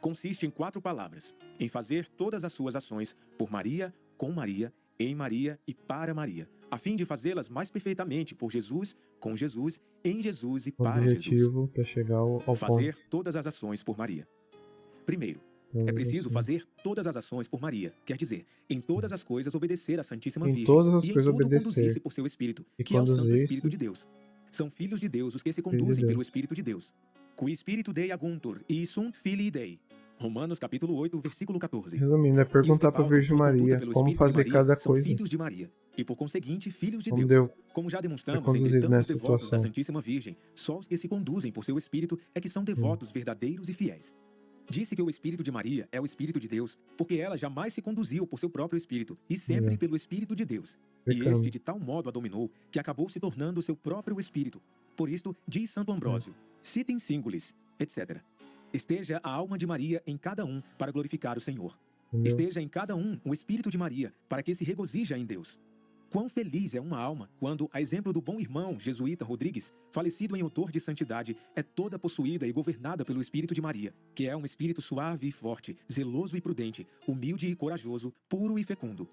Speaker 2: Consiste em 4 palavras, em fazer todas as suas ações por Maria, com Maria, em Maria e para Maria, a fim de fazê-las mais perfeitamente por Jesus, com Jesus, em Jesus e para Jesus.
Speaker 1: Para chegar ao
Speaker 2: fazer todas as ações por Maria. Primeiro, é preciso fazer todas as ações por Maria, quer dizer, em todas as coisas obedecer à Santíssima Virgem e em tudo conduzir-se por seu Espírito, que é o Santo Espírito de Deus. São filhos de Deus os que se conduzem pelo Espírito de Deus. Qui Spiritu Dei aguntur, e sunt filii Dei. Romanos capítulo 8, versículo 14.
Speaker 1: Resumindo, é perguntar para a Virgem Maria como fazer cada
Speaker 2: são
Speaker 1: coisa.
Speaker 2: filhos de Maria, e por conseguinte filhos de
Speaker 1: Como
Speaker 2: Deus. Como já demonstramos entre tantos devotos
Speaker 1: situação.
Speaker 2: da Santíssima Virgem, só os que se conduzem por seu Espírito é que são devotos verdadeiros e fiéis. Disse que o Espírito de Maria é o Espírito de Deus, porque ela jamais se conduziu por seu próprio Espírito, e sempre pelo Espírito de Deus. E este de tal modo a dominou, que acabou se tornando seu próprio Espírito. Por isto, diz Santo Ambrósio, citem singulis, etc. Esteja a alma de Maria em cada um para glorificar o Senhor. Esteja em cada um o Espírito de Maria, para que se regozija em Deus. Quão feliz é uma alma quando, a exemplo do bom irmão jesuíta Rodrigues, falecido em autor de santidade, é toda possuída e governada pelo Espírito de Maria, que é um espírito suave e forte, zeloso e prudente, humilde e corajoso, puro e fecundo.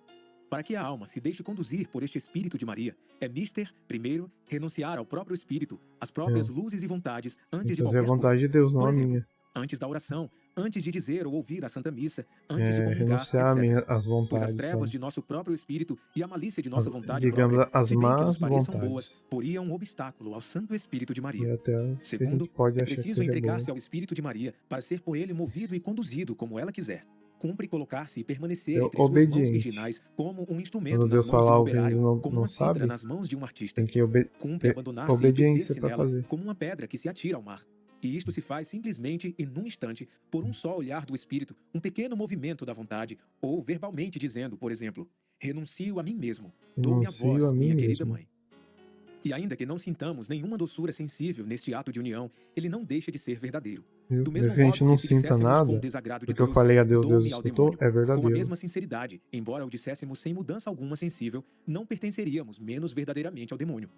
Speaker 2: Para que a alma se deixe conduzir por este Espírito de Maria, é mister, primeiro, renunciar ao próprio Espírito, às próprias luzes e vontades, antes de qualquer coisa.
Speaker 1: Fazer a vontade de Deus, não
Speaker 2: por
Speaker 1: a
Speaker 2: exemplo,
Speaker 1: minha.
Speaker 2: Antes da oração, antes de dizer ou ouvir a Santa Missa, antes de comungar,
Speaker 1: renunciar
Speaker 2: etc.
Speaker 1: às vontades,
Speaker 2: pois as trevas de nosso próprio espírito e a malícia de nossa vontade própria,
Speaker 1: as
Speaker 2: se bem que nos
Speaker 1: más
Speaker 2: pareçam
Speaker 1: vontades,
Speaker 2: boas, poriam um obstáculo ao Santo Espírito de
Speaker 1: e
Speaker 2: Maria.
Speaker 1: até
Speaker 2: Segundo,
Speaker 1: pode
Speaker 2: é
Speaker 1: achar que
Speaker 2: preciso
Speaker 1: seja
Speaker 2: entregar-se
Speaker 1: bom.
Speaker 2: ao Espírito de Maria para ser por ele movido e conduzido como ela quiser. Cumpre colocar-se e permanecer entre suas mãos virginais como um instrumento
Speaker 1: Quando
Speaker 2: nas
Speaker 1: Deus
Speaker 2: mãos de um
Speaker 1: falar algo que
Speaker 2: operário,
Speaker 1: ele
Speaker 2: como
Speaker 1: não
Speaker 2: uma cítara
Speaker 1: sabe,
Speaker 2: nas mãos de um artista.
Speaker 1: tem que
Speaker 2: Cumpre abandonar-se e
Speaker 1: obediência
Speaker 2: perder-se
Speaker 1: para
Speaker 2: nela
Speaker 1: fazer.
Speaker 2: como uma pedra que se atira ao mar. E isto se faz simplesmente e num instante, por um só olhar do Espírito, um pequeno movimento da vontade, ou verbalmente dizendo, por exemplo, renuncio a mim mesmo, dou-me a vós, minha querida mãe. E ainda que não sintamos nenhuma doçura sensível neste ato de união, ele não deixa de ser verdadeiro. Do mesmo
Speaker 1: que a gente
Speaker 2: modo
Speaker 1: não
Speaker 2: que se
Speaker 1: sinta
Speaker 2: disséssemos
Speaker 1: nada,
Speaker 2: com desagrado de
Speaker 1: porque eu
Speaker 2: Deus,
Speaker 1: falei a Deus, Deus
Speaker 2: dou-me ao
Speaker 1: escutou,
Speaker 2: demônio,
Speaker 1: é verdadeiro.
Speaker 2: com a mesma sinceridade, embora o disséssemos sem mudança alguma sensível, não pertenceríamos menos verdadeiramente ao demônio.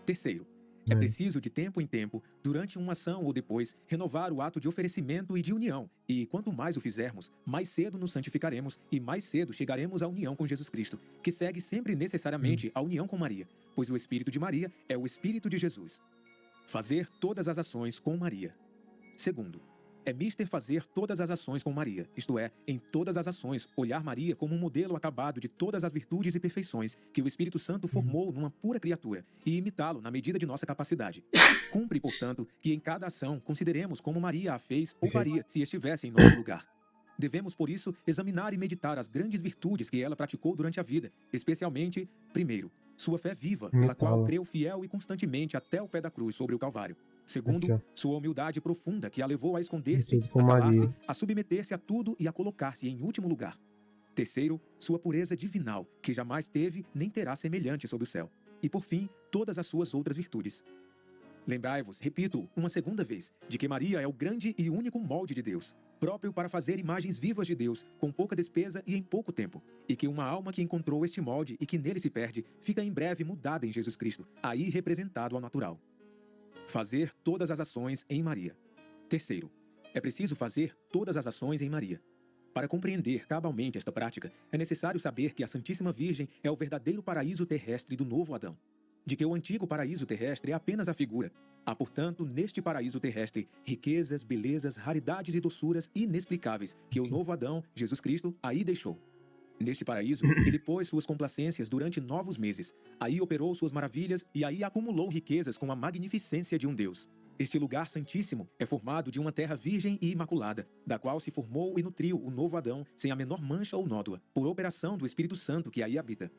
Speaker 2: Terceiro, é preciso, de tempo em tempo, durante uma ação ou depois, renovar o ato de oferecimento e de união, e quanto mais o fizermos, mais cedo nos santificaremos e mais cedo chegaremos à união com Jesus Cristo, que segue sempre necessariamente a união com Maria, pois o Espírito de Maria é o Espírito de Jesus. Fazer todas as ações com Maria. Segundo, é mister fazer todas as ações com Maria, isto é, em todas as ações, olhar Maria como um modelo acabado de todas as virtudes e perfeições que o Espírito Santo formou numa pura criatura e imitá-lo na medida de nossa capacidade. Cumpre, portanto, que em cada ação consideremos como Maria a fez ou faria se estivesse em nosso lugar. Devemos, por isso, examinar e meditar as grandes virtudes que ela praticou durante a vida, especialmente, primeiro, sua fé viva, pela qual creu fiel e constantemente até o pé da cruz sobre o Calvário. Segundo, sua humildade profunda que a levou a esconder-se, a calar-se, a submeter-se a tudo e a colocar-se em último lugar. Terceiro, sua pureza divinal, que jamais teve nem terá semelhante sob o céu. E por fim, todas as suas outras virtudes. Lembrai-vos, repito, uma segunda vez, de que Maria é o grande e único molde de Deus, próprio para fazer imagens vivas de Deus, com pouca despesa e em pouco tempo, e que uma alma que encontrou este molde e que nele se perde, fica em breve mudada em Jesus Cristo, aí representado ao natural. Fazer todas as ações em Maria. Terceiro, é preciso fazer todas as ações em Maria. Para compreender cabalmente esta prática, é necessário saber que a Santíssima Virgem é o verdadeiro paraíso terrestre do novo Adão. De que o antigo paraíso terrestre é apenas a figura. Há, portanto, neste paraíso terrestre, riquezas, belezas, raridades e doçuras inexplicáveis que o novo Adão, Jesus Cristo, aí deixou. Neste paraíso, ele pôs suas complacências durante 9 meses. Aí operou suas maravilhas e aí acumulou riquezas com a magnificência de um Deus. Este lugar santíssimo é formado de uma terra virgem e imaculada, da qual se formou e nutriu o novo Adão sem a menor mancha ou nódoa, por operação do Espírito Santo que aí habita.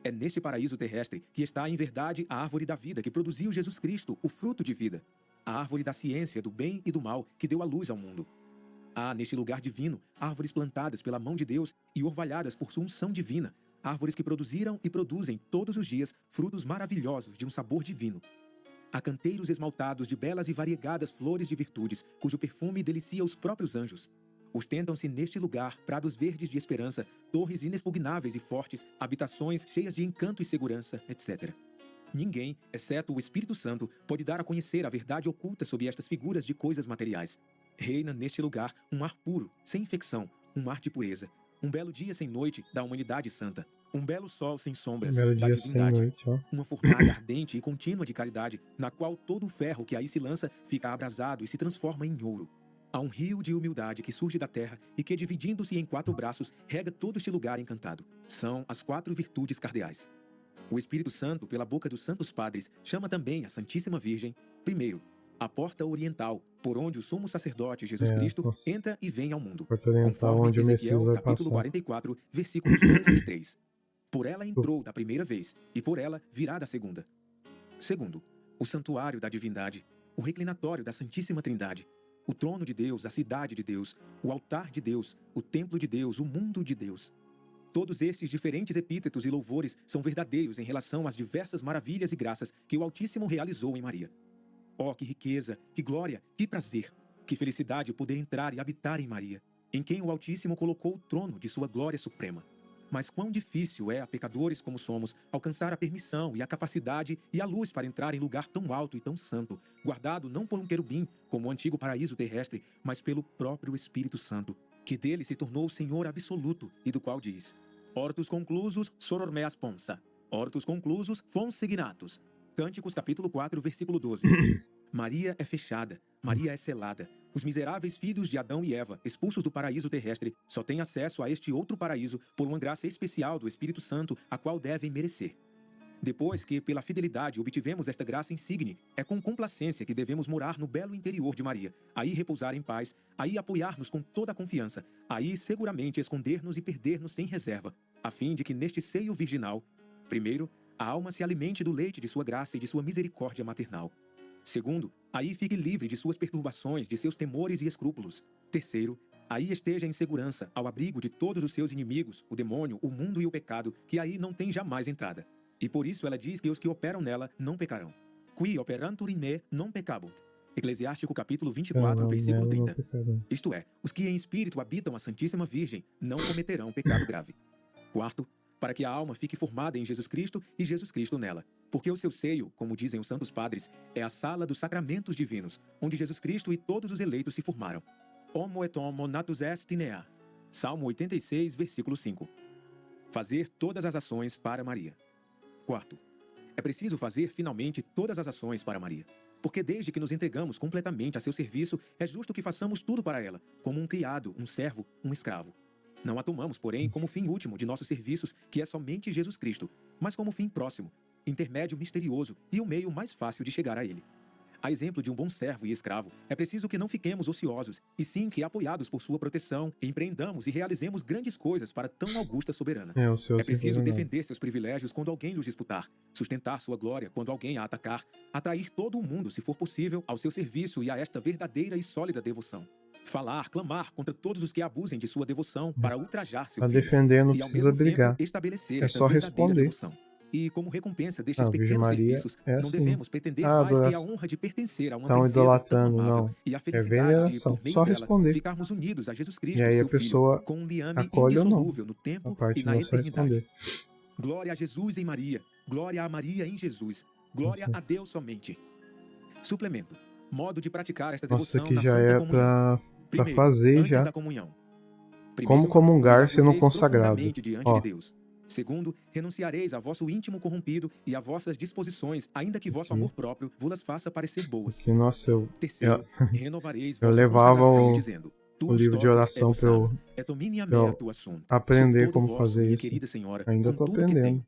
Speaker 2: É neste paraíso terrestre que está em verdade a árvore da vida que produziu Jesus Cristo, o fruto de vida. A árvore da ciência, do bem e do mal que deu a luz ao mundo. Há, neste lugar divino, árvores plantadas pela mão de Deus e orvalhadas por sua unção divina, árvores que produziram e produzem todos os dias frutos maravilhosos de um sabor divino. Há canteiros esmaltados de belas e variegadas flores de virtudes, cujo perfume delicia os próprios anjos. Ostentam-se neste lugar prados verdes de esperança, torres inexpugnáveis e fortes, habitações cheias de encanto e segurança, etc. Ninguém, exceto o Espírito Santo, pode dar a conhecer a verdade oculta sob estas figuras de coisas materiais. Reina neste lugar um ar puro, sem infecção, um ar de pureza. Um belo dia sem noite da humanidade santa. Um belo sol sem sombras da divindade. Uma fornalha ardente e contínua de caridade, na qual todo o ferro que aí se lança fica abrasado e se transforma em ouro. Há um rio de humildade que surge da terra e que, dividindo-se em 4 braços, rega todo este lugar encantado. São as 4 virtudes cardeais. O Espírito Santo, pela boca dos santos padres, chama também a Santíssima Virgem, primeiro, a porta oriental, por onde o sumo sacerdote Jesus Cristo entra e vem ao mundo, conforme Ezequiel, capítulo 44, versículos 2 e 3. Por ela entrou da primeira vez, e por ela virá da segunda. Segundo, o santuário da divindade, o reclinatório da Santíssima Trindade, o trono de Deus, a cidade de Deus, o altar de Deus, o templo de Deus, o mundo de Deus. Todos estes diferentes epítetos e louvores são verdadeiros em relação às diversas maravilhas e graças que o Altíssimo realizou em Maria. Oh, que riqueza, que glória, que prazer, que felicidade poder entrar e habitar em Maria, em quem o Altíssimo colocou o trono de sua glória suprema. Mas quão difícil é a pecadores como somos alcançar a permissão e a capacidade e a luz para entrar em lugar tão alto e tão santo, guardado não por um querubim, como o antigo paraíso terrestre, mas pelo próprio Espírito Santo, que dele se tornou o Senhor absoluto e do qual diz: Hortus conclusus soror meas ponsa, hortus conclusus fons signatus. Cânticos capítulo 4, versículo 12. Maria é fechada, Maria é selada. Os miseráveis filhos de Adão e Eva, expulsos do paraíso terrestre, só têm acesso a este outro paraíso por uma graça especial do Espírito Santo, a qual devem merecer. Depois que, pela fidelidade, obtivemos esta graça insigne, é com complacência que devemos morar no belo interior de Maria, aí repousar em paz, aí apoiar-nos com toda a confiança, aí seguramente esconder-nos e perder-nos sem reserva, a fim de que neste seio virginal, primeiro, a alma se alimente do leite de sua graça e de sua misericórdia maternal. Segundo, aí fique livre de suas perturbações, de seus temores e escrúpulos. Terceiro, aí esteja em segurança, ao abrigo de todos os seus inimigos, o demônio, o mundo e o pecado, que aí não tem jamais entrada. E por isso ela diz que os que operam nela não pecarão. Qui operantur in me non peccabunt. Eclesiástico capítulo 24, versículo 30. Isto é, os que em espírito habitam a Santíssima Virgem não cometerão pecado grave. Quarto, para que a alma fique formada em Jesus Cristo e Jesus Cristo nela. Porque o seu seio, como dizem os santos padres, é a sala dos sacramentos divinos, onde Jesus Cristo e todos os eleitos se formaram. Homo et homo natus est in ea. Salmo 86, versículo 5. Fazer todas as ações para Maria. Quarto, é preciso fazer finalmente todas as ações para Maria. Porque desde que nos entregamos completamente a seu serviço, é justo que façamos tudo para ela, como um criado, um servo, um escravo. Não a tomamos, porém, como fim último de nossos serviços, que é somente Jesus Cristo, mas como fim próximo, intermédio misterioso e o meio mais fácil de chegar a ele. A exemplo de um bom servo e escravo, é preciso que não fiquemos ociosos, e sim que, apoiados por sua proteção, empreendamos e realizemos grandes coisas para tão augusta soberana. É preciso defender seus privilégios quando alguém lhes disputar, sustentar sua glória quando alguém a atacar, atrair todo o mundo, se for possível, ao seu serviço e a esta verdadeira e sólida devoção. Falar, clamar contra todos os que abusem de sua devoção para ultrajar seu filho.
Speaker 1: Defender não
Speaker 2: e, ao
Speaker 1: precisa
Speaker 2: mesmo
Speaker 1: brigar.
Speaker 2: tempo, estabelecer
Speaker 1: É
Speaker 2: esta
Speaker 1: só
Speaker 2: verdadeira
Speaker 1: responder.
Speaker 2: devoção. E como recompensa destes
Speaker 1: Virgem
Speaker 2: pequenos
Speaker 1: Maria
Speaker 2: serviços,
Speaker 1: é
Speaker 2: não
Speaker 1: assim.
Speaker 2: devemos pretender
Speaker 1: Ah,
Speaker 2: mais que a
Speaker 1: adoração.
Speaker 2: honra de pertencer a uma
Speaker 1: Estão
Speaker 2: princesa tão
Speaker 1: idolatando,
Speaker 2: amável
Speaker 1: não.
Speaker 2: e a
Speaker 1: É
Speaker 2: felicidade de,
Speaker 1: veneração.
Speaker 2: por meio
Speaker 1: Só
Speaker 2: dela,
Speaker 1: responder.
Speaker 2: ficarmos unidos a Jesus
Speaker 1: E
Speaker 2: Cristo,
Speaker 1: aí a
Speaker 2: seu Filho,
Speaker 1: pessoa
Speaker 2: com um liame
Speaker 1: acolhe ou não.
Speaker 2: indissolúvel no
Speaker 1: A
Speaker 2: tempo
Speaker 1: parte
Speaker 2: e na
Speaker 1: não é só
Speaker 2: eternidade.
Speaker 1: responder.
Speaker 2: Glória a Jesus em Maria, glória a Maria em Jesus, glória
Speaker 1: Isso.
Speaker 2: a Deus somente. Suplemento. Modo de praticar esta
Speaker 1: Nossa,
Speaker 2: devoção
Speaker 1: aqui
Speaker 2: na
Speaker 1: já
Speaker 2: Santa
Speaker 1: é
Speaker 2: Comunhão.
Speaker 1: pra
Speaker 2: Primeiro,
Speaker 1: fazer
Speaker 2: antes
Speaker 1: já.
Speaker 2: da comunhão.
Speaker 1: Como
Speaker 2: Primeiro,
Speaker 1: comungar sendo
Speaker 2: humilhar-vos-eis
Speaker 1: consagrado.
Speaker 2: profundamente diante
Speaker 1: Ó,
Speaker 2: de Deus. Segundo, renunciareis a vosso íntimo corrompido e a vossas disposições, ainda que vosso
Speaker 1: aqui,
Speaker 2: amor próprio vos faça parecer boas.
Speaker 1: aqui, nossa,
Speaker 2: Terceiro, renovareis
Speaker 1: eu
Speaker 2: vossa
Speaker 1: levava
Speaker 2: consagração, dizendo:
Speaker 1: o livro de oração pra eu aprender como fazer isso.
Speaker 2: Querida senhora,
Speaker 1: Ainda
Speaker 2: com
Speaker 1: tô
Speaker 2: tudo que
Speaker 1: aprendendo.
Speaker 2: tenho.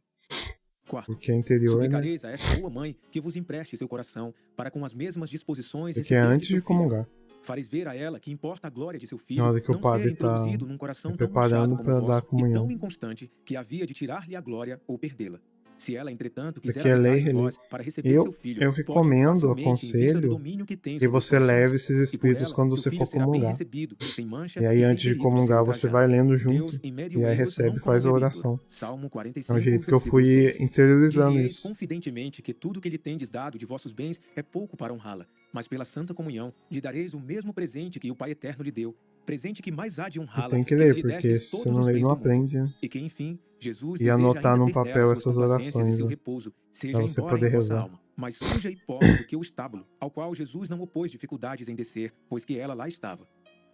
Speaker 2: Quarto,
Speaker 1: Porque é interior, né?
Speaker 2: suplicareis a esta boa mãe que vos empreste seu coração para com as mesmas disposições
Speaker 1: Porque é
Speaker 2: receber de
Speaker 1: antes
Speaker 2: seu
Speaker 1: de
Speaker 2: filho.
Speaker 1: comungar.
Speaker 2: Fareis ver a ela que importa a glória de seu
Speaker 1: Na
Speaker 2: filho
Speaker 1: hora que o
Speaker 2: não ser
Speaker 1: padre tá
Speaker 2: introduzido num coração tão
Speaker 1: preparando
Speaker 2: manchado como
Speaker 1: para
Speaker 2: o
Speaker 1: dar a
Speaker 2: vosso e
Speaker 1: comunhão.
Speaker 2: tão inconstante que havia de tirar-lhe a glória ou perdê-la. Se ela, entretanto, quiser
Speaker 1: Porque é
Speaker 2: habitar
Speaker 1: lei,
Speaker 2: em
Speaker 1: relei.
Speaker 2: vós para receber seu filho,
Speaker 1: Eu
Speaker 2: pode
Speaker 1: recomendo,
Speaker 2: facilmente, em vista do
Speaker 1: aconselho,
Speaker 2: domínio que tem
Speaker 1: que
Speaker 2: sobre os
Speaker 1: você
Speaker 2: corações.
Speaker 1: leve esses
Speaker 2: E por
Speaker 1: escritos
Speaker 2: ela,
Speaker 1: quando
Speaker 2: seu
Speaker 1: você
Speaker 2: filho
Speaker 1: for
Speaker 2: será bem
Speaker 1: comungar.
Speaker 2: recebido, sem mancha
Speaker 1: E aí,
Speaker 2: e sem
Speaker 1: antes de
Speaker 2: perigo de ser
Speaker 1: comungar, você
Speaker 2: ultrajado.
Speaker 1: vai lendo junto.
Speaker 2: Deus in medio
Speaker 1: E aí
Speaker 2: eius
Speaker 1: recebe
Speaker 2: non
Speaker 1: e faz a
Speaker 2: conmovebitur.
Speaker 1: oração.
Speaker 2: Salmo
Speaker 1: É o
Speaker 2: 45,
Speaker 1: jeito que eu
Speaker 2: versículo
Speaker 1: fui
Speaker 2: 6.
Speaker 1: interiorizando
Speaker 2: Dirieis
Speaker 1: isso.
Speaker 2: confidentemente que tudo que lhe tendes dado de vossos bens é pouco para honrá-la, mas pela santa comunhão lhe dareis o mesmo presente que o Pai Eterno lhe deu, presente que mais há de
Speaker 1: E
Speaker 2: honrá-la,
Speaker 1: tem que
Speaker 2: que se
Speaker 1: ler,
Speaker 2: lhe
Speaker 1: porque
Speaker 2: desses
Speaker 1: se você
Speaker 2: todos
Speaker 1: não
Speaker 2: os
Speaker 1: ler,
Speaker 2: bens
Speaker 1: não
Speaker 2: do mundo.
Speaker 1: aprende, né?
Speaker 2: E que, enfim, Jesus
Speaker 1: E
Speaker 2: deseja
Speaker 1: anotar
Speaker 2: ainda
Speaker 1: num
Speaker 2: ter nela
Speaker 1: papel
Speaker 2: suas
Speaker 1: essas
Speaker 2: complacências e
Speaker 1: orações,
Speaker 2: seu
Speaker 1: né?
Speaker 2: repouso, seja
Speaker 1: Pra você
Speaker 2: embora
Speaker 1: poder
Speaker 2: em vossa
Speaker 1: rezar.
Speaker 2: alma, mais suja e pobre do que o estábulo, ao qual Jesus não opôs dificuldades em descer, pois que ela lá estava.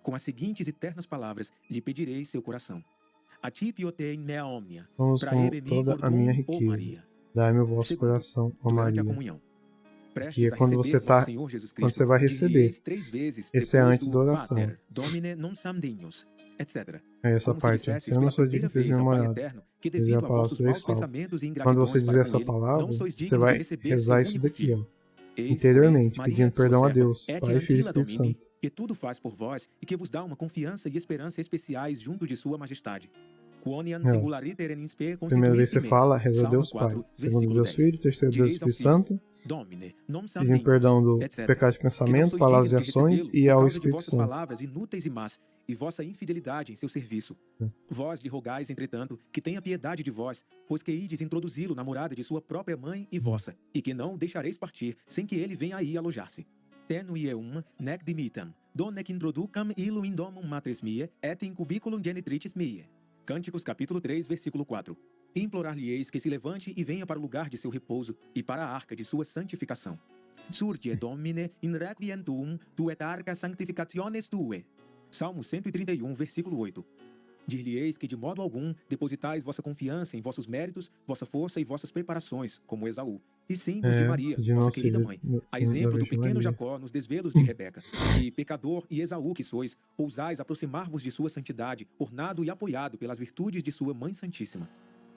Speaker 2: Com as seguintes eternas palavras, lhe pedirei seu coração. A ti piotei mea omnia,
Speaker 1: Vamos com
Speaker 2: praebe mi
Speaker 1: toda a minha
Speaker 2: cordum, ó
Speaker 1: riqueza.
Speaker 2: Maria.
Speaker 1: Dai-me o vosso
Speaker 2: Segundo,
Speaker 1: coração, ó
Speaker 2: durante a
Speaker 1: Maria.
Speaker 2: comunhão.
Speaker 1: Aqui
Speaker 2: Prestes
Speaker 1: é
Speaker 2: a
Speaker 1: quando
Speaker 2: receber
Speaker 1: você
Speaker 2: vosso
Speaker 1: tá,
Speaker 2: Senhor Jesus
Speaker 1: quando
Speaker 2: Cristo,
Speaker 1: você vai receber.
Speaker 2: dirieis 3 vezes
Speaker 1: Esse é
Speaker 2: depois
Speaker 1: antes
Speaker 2: do
Speaker 1: da oração.
Speaker 2: Pater, Domine non sam dignus, etc.
Speaker 1: Aí essa
Speaker 2: Como se
Speaker 1: parte,
Speaker 2: dissesseis
Speaker 1: eu não
Speaker 2: pela
Speaker 1: sou
Speaker 2: primeira
Speaker 1: digno de ser
Speaker 2: vez ao Pai
Speaker 1: memorado.
Speaker 2: Eterno que
Speaker 1: Dizer a
Speaker 2: devido a
Speaker 1: palavra
Speaker 2: vossos
Speaker 1: sereis
Speaker 2: maus
Speaker 1: salvo.
Speaker 2: pensamentos e
Speaker 1: Quando você
Speaker 2: ingratidões
Speaker 1: dizer
Speaker 2: para
Speaker 1: essa
Speaker 2: com Ele, não
Speaker 1: palavra,
Speaker 2: sois
Speaker 1: você
Speaker 2: digno de
Speaker 1: vai
Speaker 2: receber
Speaker 1: rezar
Speaker 2: seu
Speaker 1: isso
Speaker 2: único
Speaker 1: daqui,
Speaker 2: filho.
Speaker 1: ó.
Speaker 2: Eis,
Speaker 1: Interiormente,
Speaker 2: porém,
Speaker 1: pedindo
Speaker 2: Maria, sua
Speaker 1: perdão a
Speaker 2: serva,
Speaker 1: Deus,
Speaker 2: et
Speaker 1: Pai, Filho e
Speaker 2: antila
Speaker 1: Espírito
Speaker 2: Domini,
Speaker 1: Santo.
Speaker 2: que tudo faz por vós e que vos dá uma confiança e esperança especiais junto de sua majestade. Quoniam
Speaker 1: É.
Speaker 2: singulariter in inspe
Speaker 1: Primeira vez
Speaker 2: constituissi
Speaker 1: você
Speaker 2: me.
Speaker 1: fala, reza a
Speaker 2: Salmo
Speaker 1: Deus Pai.
Speaker 2: 4,
Speaker 1: Segundo
Speaker 2: versículo
Speaker 1: Deus
Speaker 2: 10.
Speaker 1: Filho, terceiro Deus
Speaker 2: Direis ao
Speaker 1: Espírito
Speaker 2: filho,
Speaker 1: Santo. pedindo perdão do pecado de pensamento, palavras e ações, e ao Espírito Santo.
Speaker 2: Palavras inúteis e más, e vossa infidelidade em seu serviço. Vós lhe rogais, entretanto, que tenha piedade de vós, pois que ides introduzi-lo na morada de sua própria mãe e vossa, e que não o deixareis partir, sem que ele venha aí alojar-se. Tenui eum, nec dimitam, donec introducam illo in domum matris mie, et in cubiculum genitricis mie. Cânticos capítulo 3, versículo 4. Implorar-lhe-eis que se levante e venha para o lugar de seu repouso e para a arca de sua santificação. Surge Domine in requiem tuum, tu et arca sanctificationes tue. Salmo 131, versículo 8. Dir-lhe-eis que de modo algum depositais vossa confiança em vossos méritos, vossa força e vossas preparações, como Esaú, e sim nos de Maria, vossa querida mãe, a exemplo do pequeno Jacó nos desvelos de Rebeca, que, pecador e Esaú que sois, ousais aproximar-vos de sua santidade, ornado e apoiado pelas virtudes de sua Mãe Santíssima.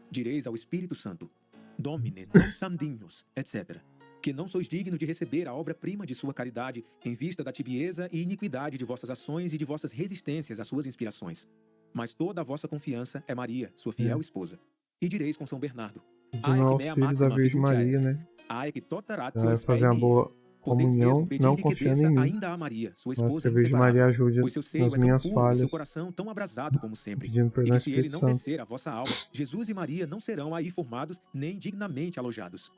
Speaker 2: Direis ao Espírito Santo, Domine, non sam dignos, etc., que não sois digno de receber a obra-prima de sua caridade, em vista da tibieza e iniquidade de vossas ações e de vossas resistências às suas inspirações. Mas toda a vossa confiança é Maria, sua fiel esposa. E direis com São Bernardo,
Speaker 1: Ai, que mea máxima da Virgem Maria, né?
Speaker 2: Ai, que
Speaker 1: Vai fazer uma boa comunhão, não confiando em mim,
Speaker 2: ainda a Maria, sua
Speaker 1: mas
Speaker 2: esposa
Speaker 1: que a Virgem Maria ajude
Speaker 2: pois seu seio
Speaker 1: nas
Speaker 2: é tão
Speaker 1: minhas
Speaker 2: puro,
Speaker 1: falhas,
Speaker 2: seu coração tão abrasado como sempre.
Speaker 1: pedindo perdão
Speaker 2: E
Speaker 1: ao
Speaker 2: que se ele
Speaker 1: Espírito
Speaker 2: não
Speaker 1: Santo.
Speaker 2: descer a vossa alma, Jesus e Maria não serão aí formados, nem dignamente alojados.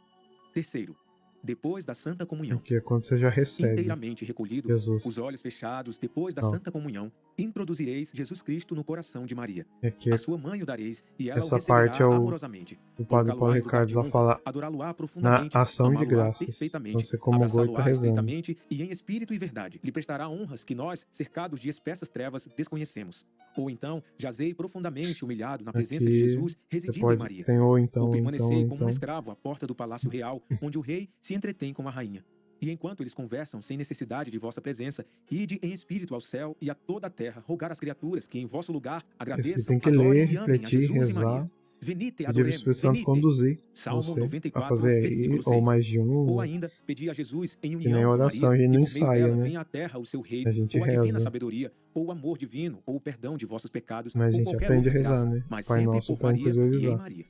Speaker 2: Terceiro, depois da Santa Comunhão,
Speaker 1: Porque é quando você já recebe
Speaker 2: inteiramente recolhido,
Speaker 1: Jesus.
Speaker 2: os olhos fechados, depois da Santa Comunhão, introduzireis Jesus Cristo no coração de Maria.
Speaker 1: É que
Speaker 2: A sua mãe o dareis, e ela
Speaker 1: essa
Speaker 2: o receberá
Speaker 1: parte é
Speaker 2: amorosamente.
Speaker 1: o Padre Paulo Ricardo vai falar
Speaker 2: Adorá-lo-á
Speaker 1: na
Speaker 2: profundamente,
Speaker 1: ação de
Speaker 2: amá-lo-á
Speaker 1: graças.
Speaker 2: perfeitamente,
Speaker 1: Então você comungou e está
Speaker 2: abraçá-lo-á
Speaker 1: rezando.
Speaker 2: estreitamente e em espírito e verdade. Lhe prestará honras que nós, cercados de espessas trevas, desconhecemos. Ou então, jazei profundamente humilhado na presença de
Speaker 1: Aqui
Speaker 2: Jesus,
Speaker 1: você
Speaker 2: residindo em Maria.
Speaker 1: tem ou então,
Speaker 2: Ou permanecei como um
Speaker 1: então.
Speaker 2: escravo à porta do palácio real, onde o rei se entretém com a rainha. E enquanto eles conversam sem necessidade de vossa presença, ide em espírito ao céu e a toda a terra rogar às criaturas que em vosso lugar
Speaker 1: Você
Speaker 2: agradeçam,
Speaker 1: tem que
Speaker 2: adorem
Speaker 1: ler,
Speaker 2: e amem a
Speaker 1: refletir,
Speaker 2: Jesus e
Speaker 1: rezar,
Speaker 2: Maria. Venite,
Speaker 1: pedir ao
Speaker 2: adoremos,
Speaker 1: Espírito Santo
Speaker 2: venite.
Speaker 1: conduzir
Speaker 2: Salmo
Speaker 1: você a
Speaker 2: 94,
Speaker 1: fazer aí,
Speaker 2: versículo
Speaker 1: ou
Speaker 2: 6.
Speaker 1: mais de um.
Speaker 2: Ou ainda, pedi a Jesus em
Speaker 1: Que nem
Speaker 2: união com
Speaker 1: oração,
Speaker 2: Maria,
Speaker 1: a gente
Speaker 2: e
Speaker 1: não
Speaker 2: por meio
Speaker 1: ensaia,
Speaker 2: dela
Speaker 1: né?
Speaker 2: venha à terra o seu reino,
Speaker 1: A gente
Speaker 2: ou a divina
Speaker 1: reza,
Speaker 2: sabedoria, ou o amor divino, ou o perdão de vossos pecados,
Speaker 1: mas a
Speaker 2: ou
Speaker 1: gente
Speaker 2: qualquer
Speaker 1: aprende
Speaker 2: outra
Speaker 1: a rezar,
Speaker 2: graça,
Speaker 1: né?
Speaker 2: mas
Speaker 1: Pai
Speaker 2: sempre
Speaker 1: Nosso
Speaker 2: por
Speaker 1: para
Speaker 2: Maria e em
Speaker 1: interiorizar.
Speaker 2: Maria.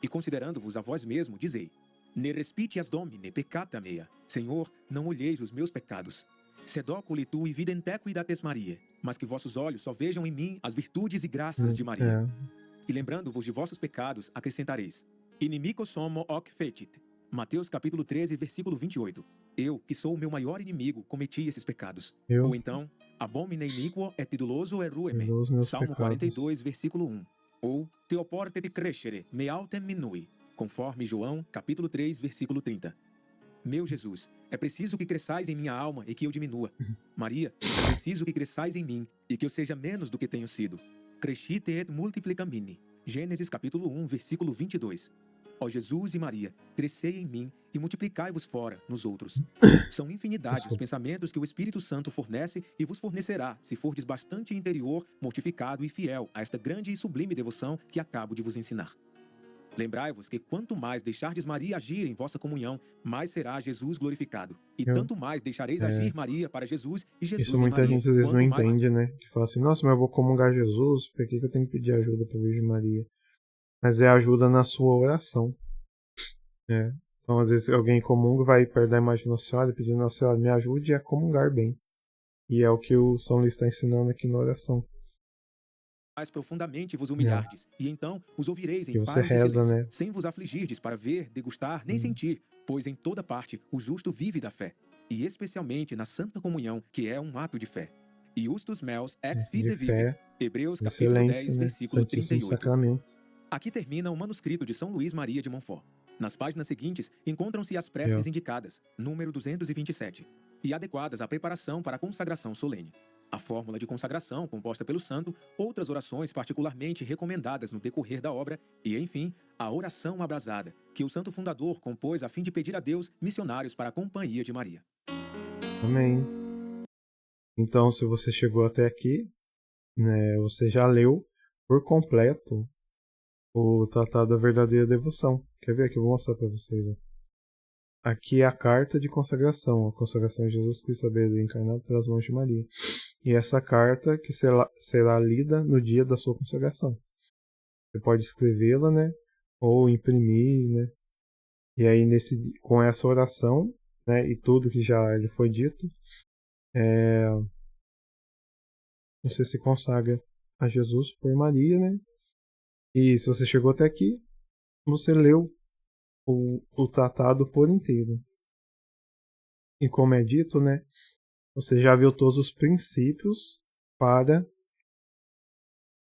Speaker 2: E considerando-vos a vós mesmo, dizei, Ne respitias Domine peccata mea. Senhor, não olheis os meus pecados. Sedoculi tu evidentequidates Maria, mas que vossos olhos só vejam em mim as virtudes e graças de Maria. E lembrando-vos de vossos pecados, acrescentareis, Inimicos homo hoc fecit. Mateus capítulo 13, versículo 28. Eu, que sou o meu maior inimigo, cometi esses pecados. Ou então, Abomine iniquo et doloso erueme. Salmo 42, versículo 1. Ou, Teoporte de crescere, me autem minui. Conforme João, capítulo 3, versículo 30. Meu Jesus, é preciso que cresçais em minha alma e que eu diminua. Maria, é preciso que cresçais em mim e que eu seja menos do que tenho sido. Crescite et multiplicamini. Gênesis capítulo 1, versículo 22. Ó Jesus e Maria, crescei em mim e multiplicai-vos fora, nos outros. São infinidade os pensamentos que o Espírito Santo fornece e vos fornecerá, se fordes bastante interior, mortificado e fiel a esta grande e sublime devoção que acabo de vos ensinar. Lembrai-vos que quanto mais deixardes Maria agir em vossa comunhão, mais será Jesus glorificado. E tanto mais deixareis agir Maria para Jesus e Jesus
Speaker 1: Isso
Speaker 2: em
Speaker 1: muita
Speaker 2: Maria.
Speaker 1: gente às vezes não entende, né? Que fala assim, nossa, mas eu vou comungar Jesus, por que eu tenho que pedir ajuda para a Virgem Maria? Mas é ajuda na sua oração. Então, às vezes, alguém comunga, vai perto da imagem de Nossa Senhora, pedindo Nossa Senhora, me ajude a comungar bem. E é o que o São Luís está ensinando aqui na oração.
Speaker 2: Mais profundamente vos humilhardes, e então os ouvireis em
Speaker 1: que você
Speaker 2: paz
Speaker 1: reza,
Speaker 2: e silêncio,
Speaker 1: né?
Speaker 2: sem vos afligirdes para ver, degustar, nem sentir, pois em toda parte o justo vive da fé, e especialmente na Santa Comunhão, que é um ato de fé. Iustus meus ex fide vive. Hebreus capítulo 10,
Speaker 1: né?
Speaker 2: versículo
Speaker 1: Santíssimo
Speaker 2: 38.
Speaker 1: Sacramento.
Speaker 2: Aqui termina o manuscrito de São Luís Maria de Montfort. Nas páginas seguintes encontram-se as preces indicadas, número 227, e adequadas à preparação para a consagração solene. A fórmula de consagração composta pelo santo, outras orações particularmente recomendadas no decorrer da obra e, enfim, a oração abrasada, que o santo fundador compôs a fim de pedir a Deus missionários para a companhia de Maria.
Speaker 1: Amém. Então, se você chegou até aqui, né, você já leu por completo o Tratado da Verdadeira Devoção. Quer ver aqui? Eu vou mostrar para vocês. Ó. Aqui é a carta de consagração, a consagração de Jesus Cristo, sabedoria encarnado pelas mãos de Maria. E essa carta que será lida no dia da sua consagração. Você pode escrevê-la, né? Ou imprimir, né? E aí, com essa oração, né, e tudo que já lhe foi dito, você se consagra a Jesus por Maria, né? E se você chegou até aqui, você leu o tratado por inteiro. E como é dito, né, você já viu todos os princípios para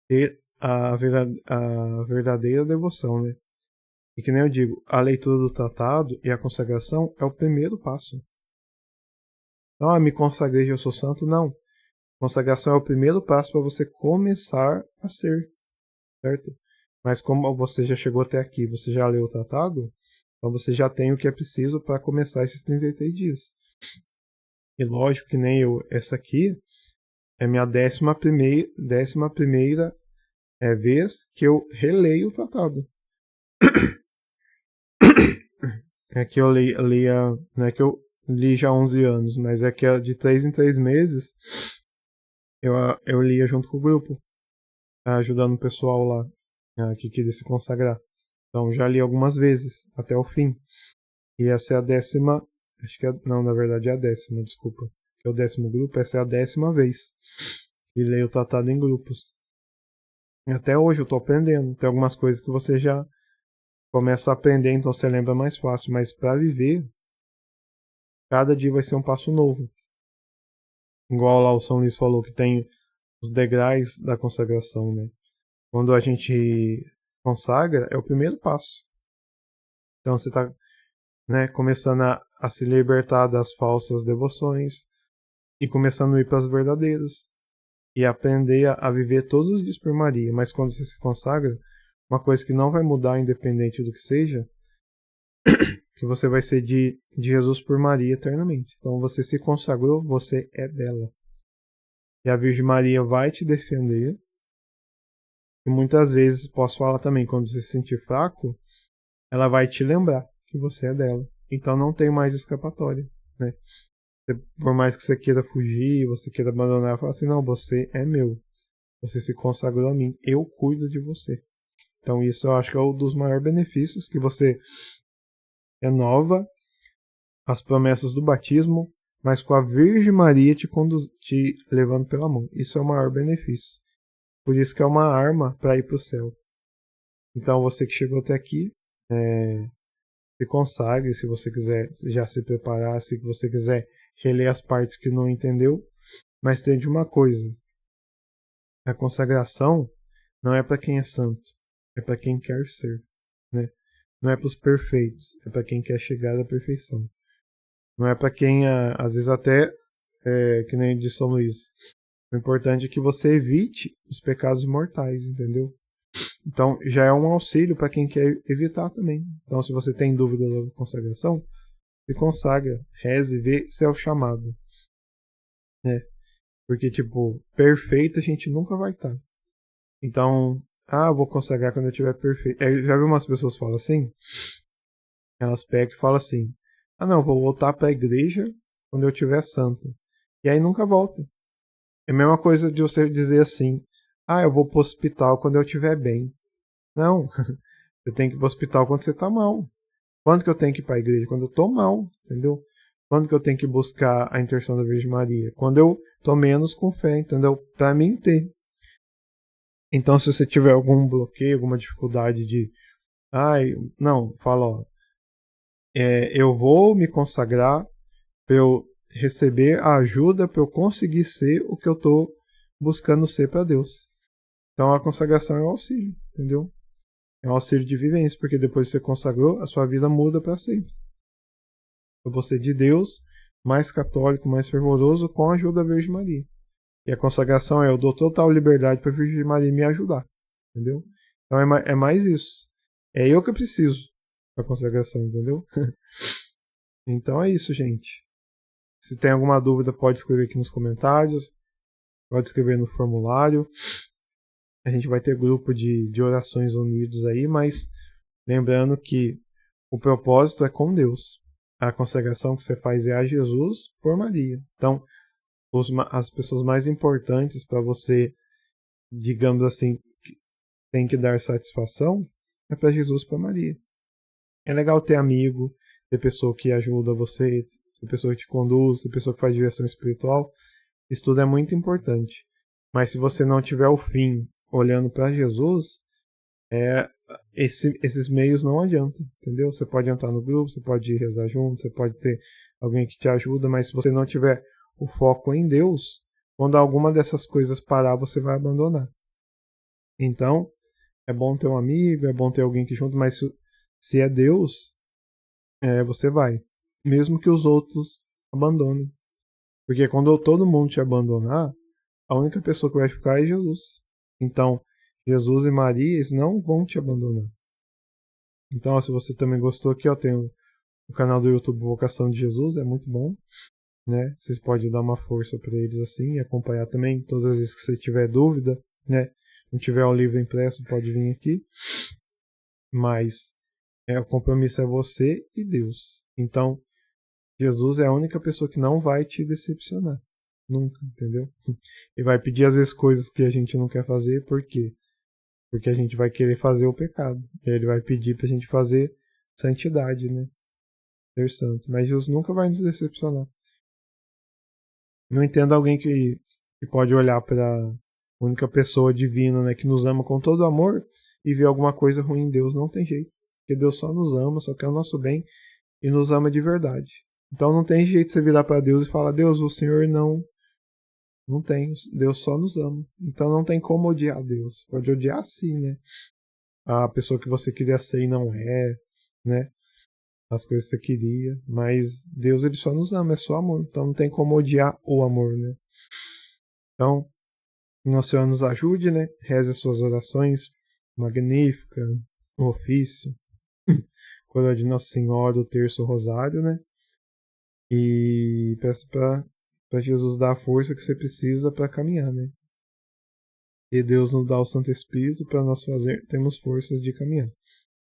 Speaker 1: ter a verdadeira devoção, né? E que nem eu digo, a leitura do tratado e a consagração é o primeiro passo. Não, me consagrei, já sou santo, não. Consagração é o primeiro passo para você começar a ser, certo? Mas como você já chegou até aqui, você já leu o tratado, então você já tem o que é preciso para começar esses 33 dias. E lógico que nem eu, essa aqui é minha 11ª vez que eu releio o tratado. É que eu lia, não é que eu li já há 11 anos, mas é que de 3 em 3 meses eu lia junto com o grupo, ajudando o pessoal lá que queria se consagrar. Então já li algumas vezes, até o fim. E essa é a 10ª, acho que não, na verdade é a 10ª, desculpa. Que é o 10º grupo, essa é a 10ª vez. E leio o tratado em grupos. E até hoje eu estou aprendendo. Tem algumas coisas que você já começa a aprender, então você lembra mais fácil. Mas para viver, cada dia vai ser um passo novo. Igual lá o São Luís falou que tem os degraus da consagração, né? Quando a gente consagra, é o primeiro passo. Então você está, né, começando a se libertar das falsas devoções e começando a ir para as verdadeiras. E aprender a viver todos os dias por Maria. Mas quando você se consagra, uma coisa que não vai mudar independente do que seja, que você vai ser de Jesus por Maria eternamente. Então você se consagrou, você é dela. E a Virgem Maria vai te defender. E muitas vezes, posso falar também, quando você se sentir fraco, ela vai te lembrar que você é dela. Então não tem mais escapatória, né? Por mais que você queira fugir, você queira abandonar, fala assim, não, você é meu. Você se consagrou a mim. Eu cuido de você. Então isso eu acho que é um dos maiores benefícios, que você renova as promessas do batismo, mas com a Virgem Maria te levando pela mão. Isso é o maior benefício. Por isso que é uma arma para ir para o céu. Então você que chegou até aqui, se consagre, se você quiser já se preparar, se você quiser reler as partes que não entendeu, mas entende uma coisa: a consagração não é para quem é santo, é para quem quer ser, né? Não é para os perfeitos, é para quem quer chegar à perfeição. Não é para quem, às vezes até, que nem de São Luís. O importante é que você evite os pecados mortais, entendeu? Então já é um auxílio para quem quer evitar também. Então se você tem dúvida da consagração, se consagra, reze, vê se é o chamado, né? Porque, tipo, perfeito a gente nunca vai estar. Então, eu vou consagrar quando eu estiver perfeito. Já vi umas pessoas que falam assim, elas pegam e falam assim, não, vou voltar para a igreja quando eu estiver santo. E aí nunca volta. É a mesma coisa de você dizer assim, eu vou para o hospital quando eu estiver bem. Não, você tem que ir para o hospital quando você está mal. Quando que eu tenho que ir para a igreja? Quando eu estou mal, entendeu? Quando que eu tenho que buscar a intercessão da Virgem Maria? Quando eu estou menos com fé, entendeu? Para mim ter. Então, se você tiver algum bloqueio, alguma dificuldade de... não, fala, eu vou me consagrar para eu receber a ajuda, para eu conseguir ser o que eu estou buscando ser para Deus. Então, a consagração é um auxílio, entendeu? É um auxílio de vivência, porque depois que você consagrou, a sua vida muda para sempre. Eu vou ser de Deus, mais católico, mais fervoroso, com a ajuda da Virgem Maria. E a consagração eu dou total liberdade para a Virgem Maria me ajudar. Entendeu? Então é mais isso. É eu que preciso da consagração, entendeu? Então é isso, gente. Se tem alguma dúvida, pode escrever aqui nos comentários. Pode escrever no formulário. A gente vai ter grupo de orações unidos aí, mas lembrando que o propósito é com Deus. A consagração que você faz é a Jesus por Maria. Então, as pessoas mais importantes para você, digamos assim, tem que dar satisfação, é para Jesus e para Maria. É legal ter amigo, ter pessoa que ajuda você, ter pessoa que te conduz, ter pessoa que faz direção espiritual. Isso tudo é muito importante. Mas se você não tiver o fim olhando para Jesus, esses meios não adiantam, entendeu? Você pode entrar no grupo, você pode rezar junto, você pode ter alguém que te ajuda, mas se você não tiver o foco em Deus, quando alguma dessas coisas parar, você vai abandonar. Então, é bom ter um amigo, é bom ter alguém que junto, mas se é Deus, você vai. Mesmo que os outros abandonem. Porque quando todo mundo te abandonar, a única pessoa que vai ficar é Jesus. Então, Jesus e Maria, eles não vão te abandonar. Então, ó, se você também gostou aqui, ó, tem o canal do YouTube Vocação de Jesus, é muito bom, né? Vocês podem dar uma força para eles assim e acompanhar também todas as vezes que você tiver dúvida, né? Não tiver o livro impresso, pode vir aqui. Mas o compromisso é você e Deus. Então, Jesus é a única pessoa que não vai te decepcionar. Nunca, entendeu? E vai pedir às vezes coisas que a gente não quer fazer, por quê? Porque a gente vai querer fazer o pecado. E aí ele vai pedir pra gente fazer santidade, né? Ser santo. Mas Jesus nunca vai nos decepcionar. Não entendo alguém que pode olhar para a única pessoa divina, né, que nos ama com todo amor e ver alguma coisa ruim em Deus. Não tem jeito. Porque Deus só nos ama, só quer o nosso bem e nos ama de verdade. Então não tem jeito de você virar para Deus e falar: Deus, o Senhor não. Não tem. Deus só nos ama. Então não tem como odiar Deus. Pode odiar sim, né? A pessoa que você queria ser e não é, né? As coisas que você queria. Mas Deus, ele só nos ama, é só amor. Então não tem como odiar o amor, né? Então, que Nosso Senhor nos ajude, né? Reze as suas orações. Magnífica, o ofício. Coroa de Nossa Senhora, o terço, o rosário, né? E peço para Jesus dar a força que você precisa para caminhar, né? E Deus nos dá o Santo Espírito para nós termos forças de caminhar.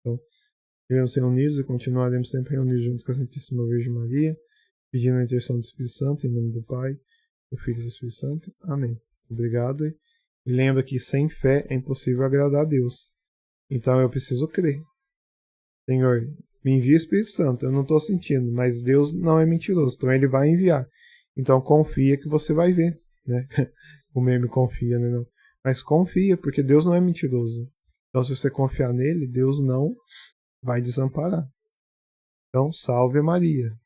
Speaker 1: Então, devemos ser unidos e continuaremos sempre reunidos junto com a Santíssima Virgem Maria, pedindo a intercessão do Espírito Santo, em nome do Pai, do Filho e do Espírito Santo. Amém. Obrigado. E lembra que sem fé é impossível agradar a Deus. Então eu preciso crer. Senhor, me envia o Espírito Santo. Eu não estou sentindo, mas Deus não é mentiroso, então ele vai enviar. Então confia que você vai ver, né? O meme confia, né? Não. Mas confia, porque Deus não é mentiroso. Então se você confiar nele, Deus não vai desamparar. Então salve Maria.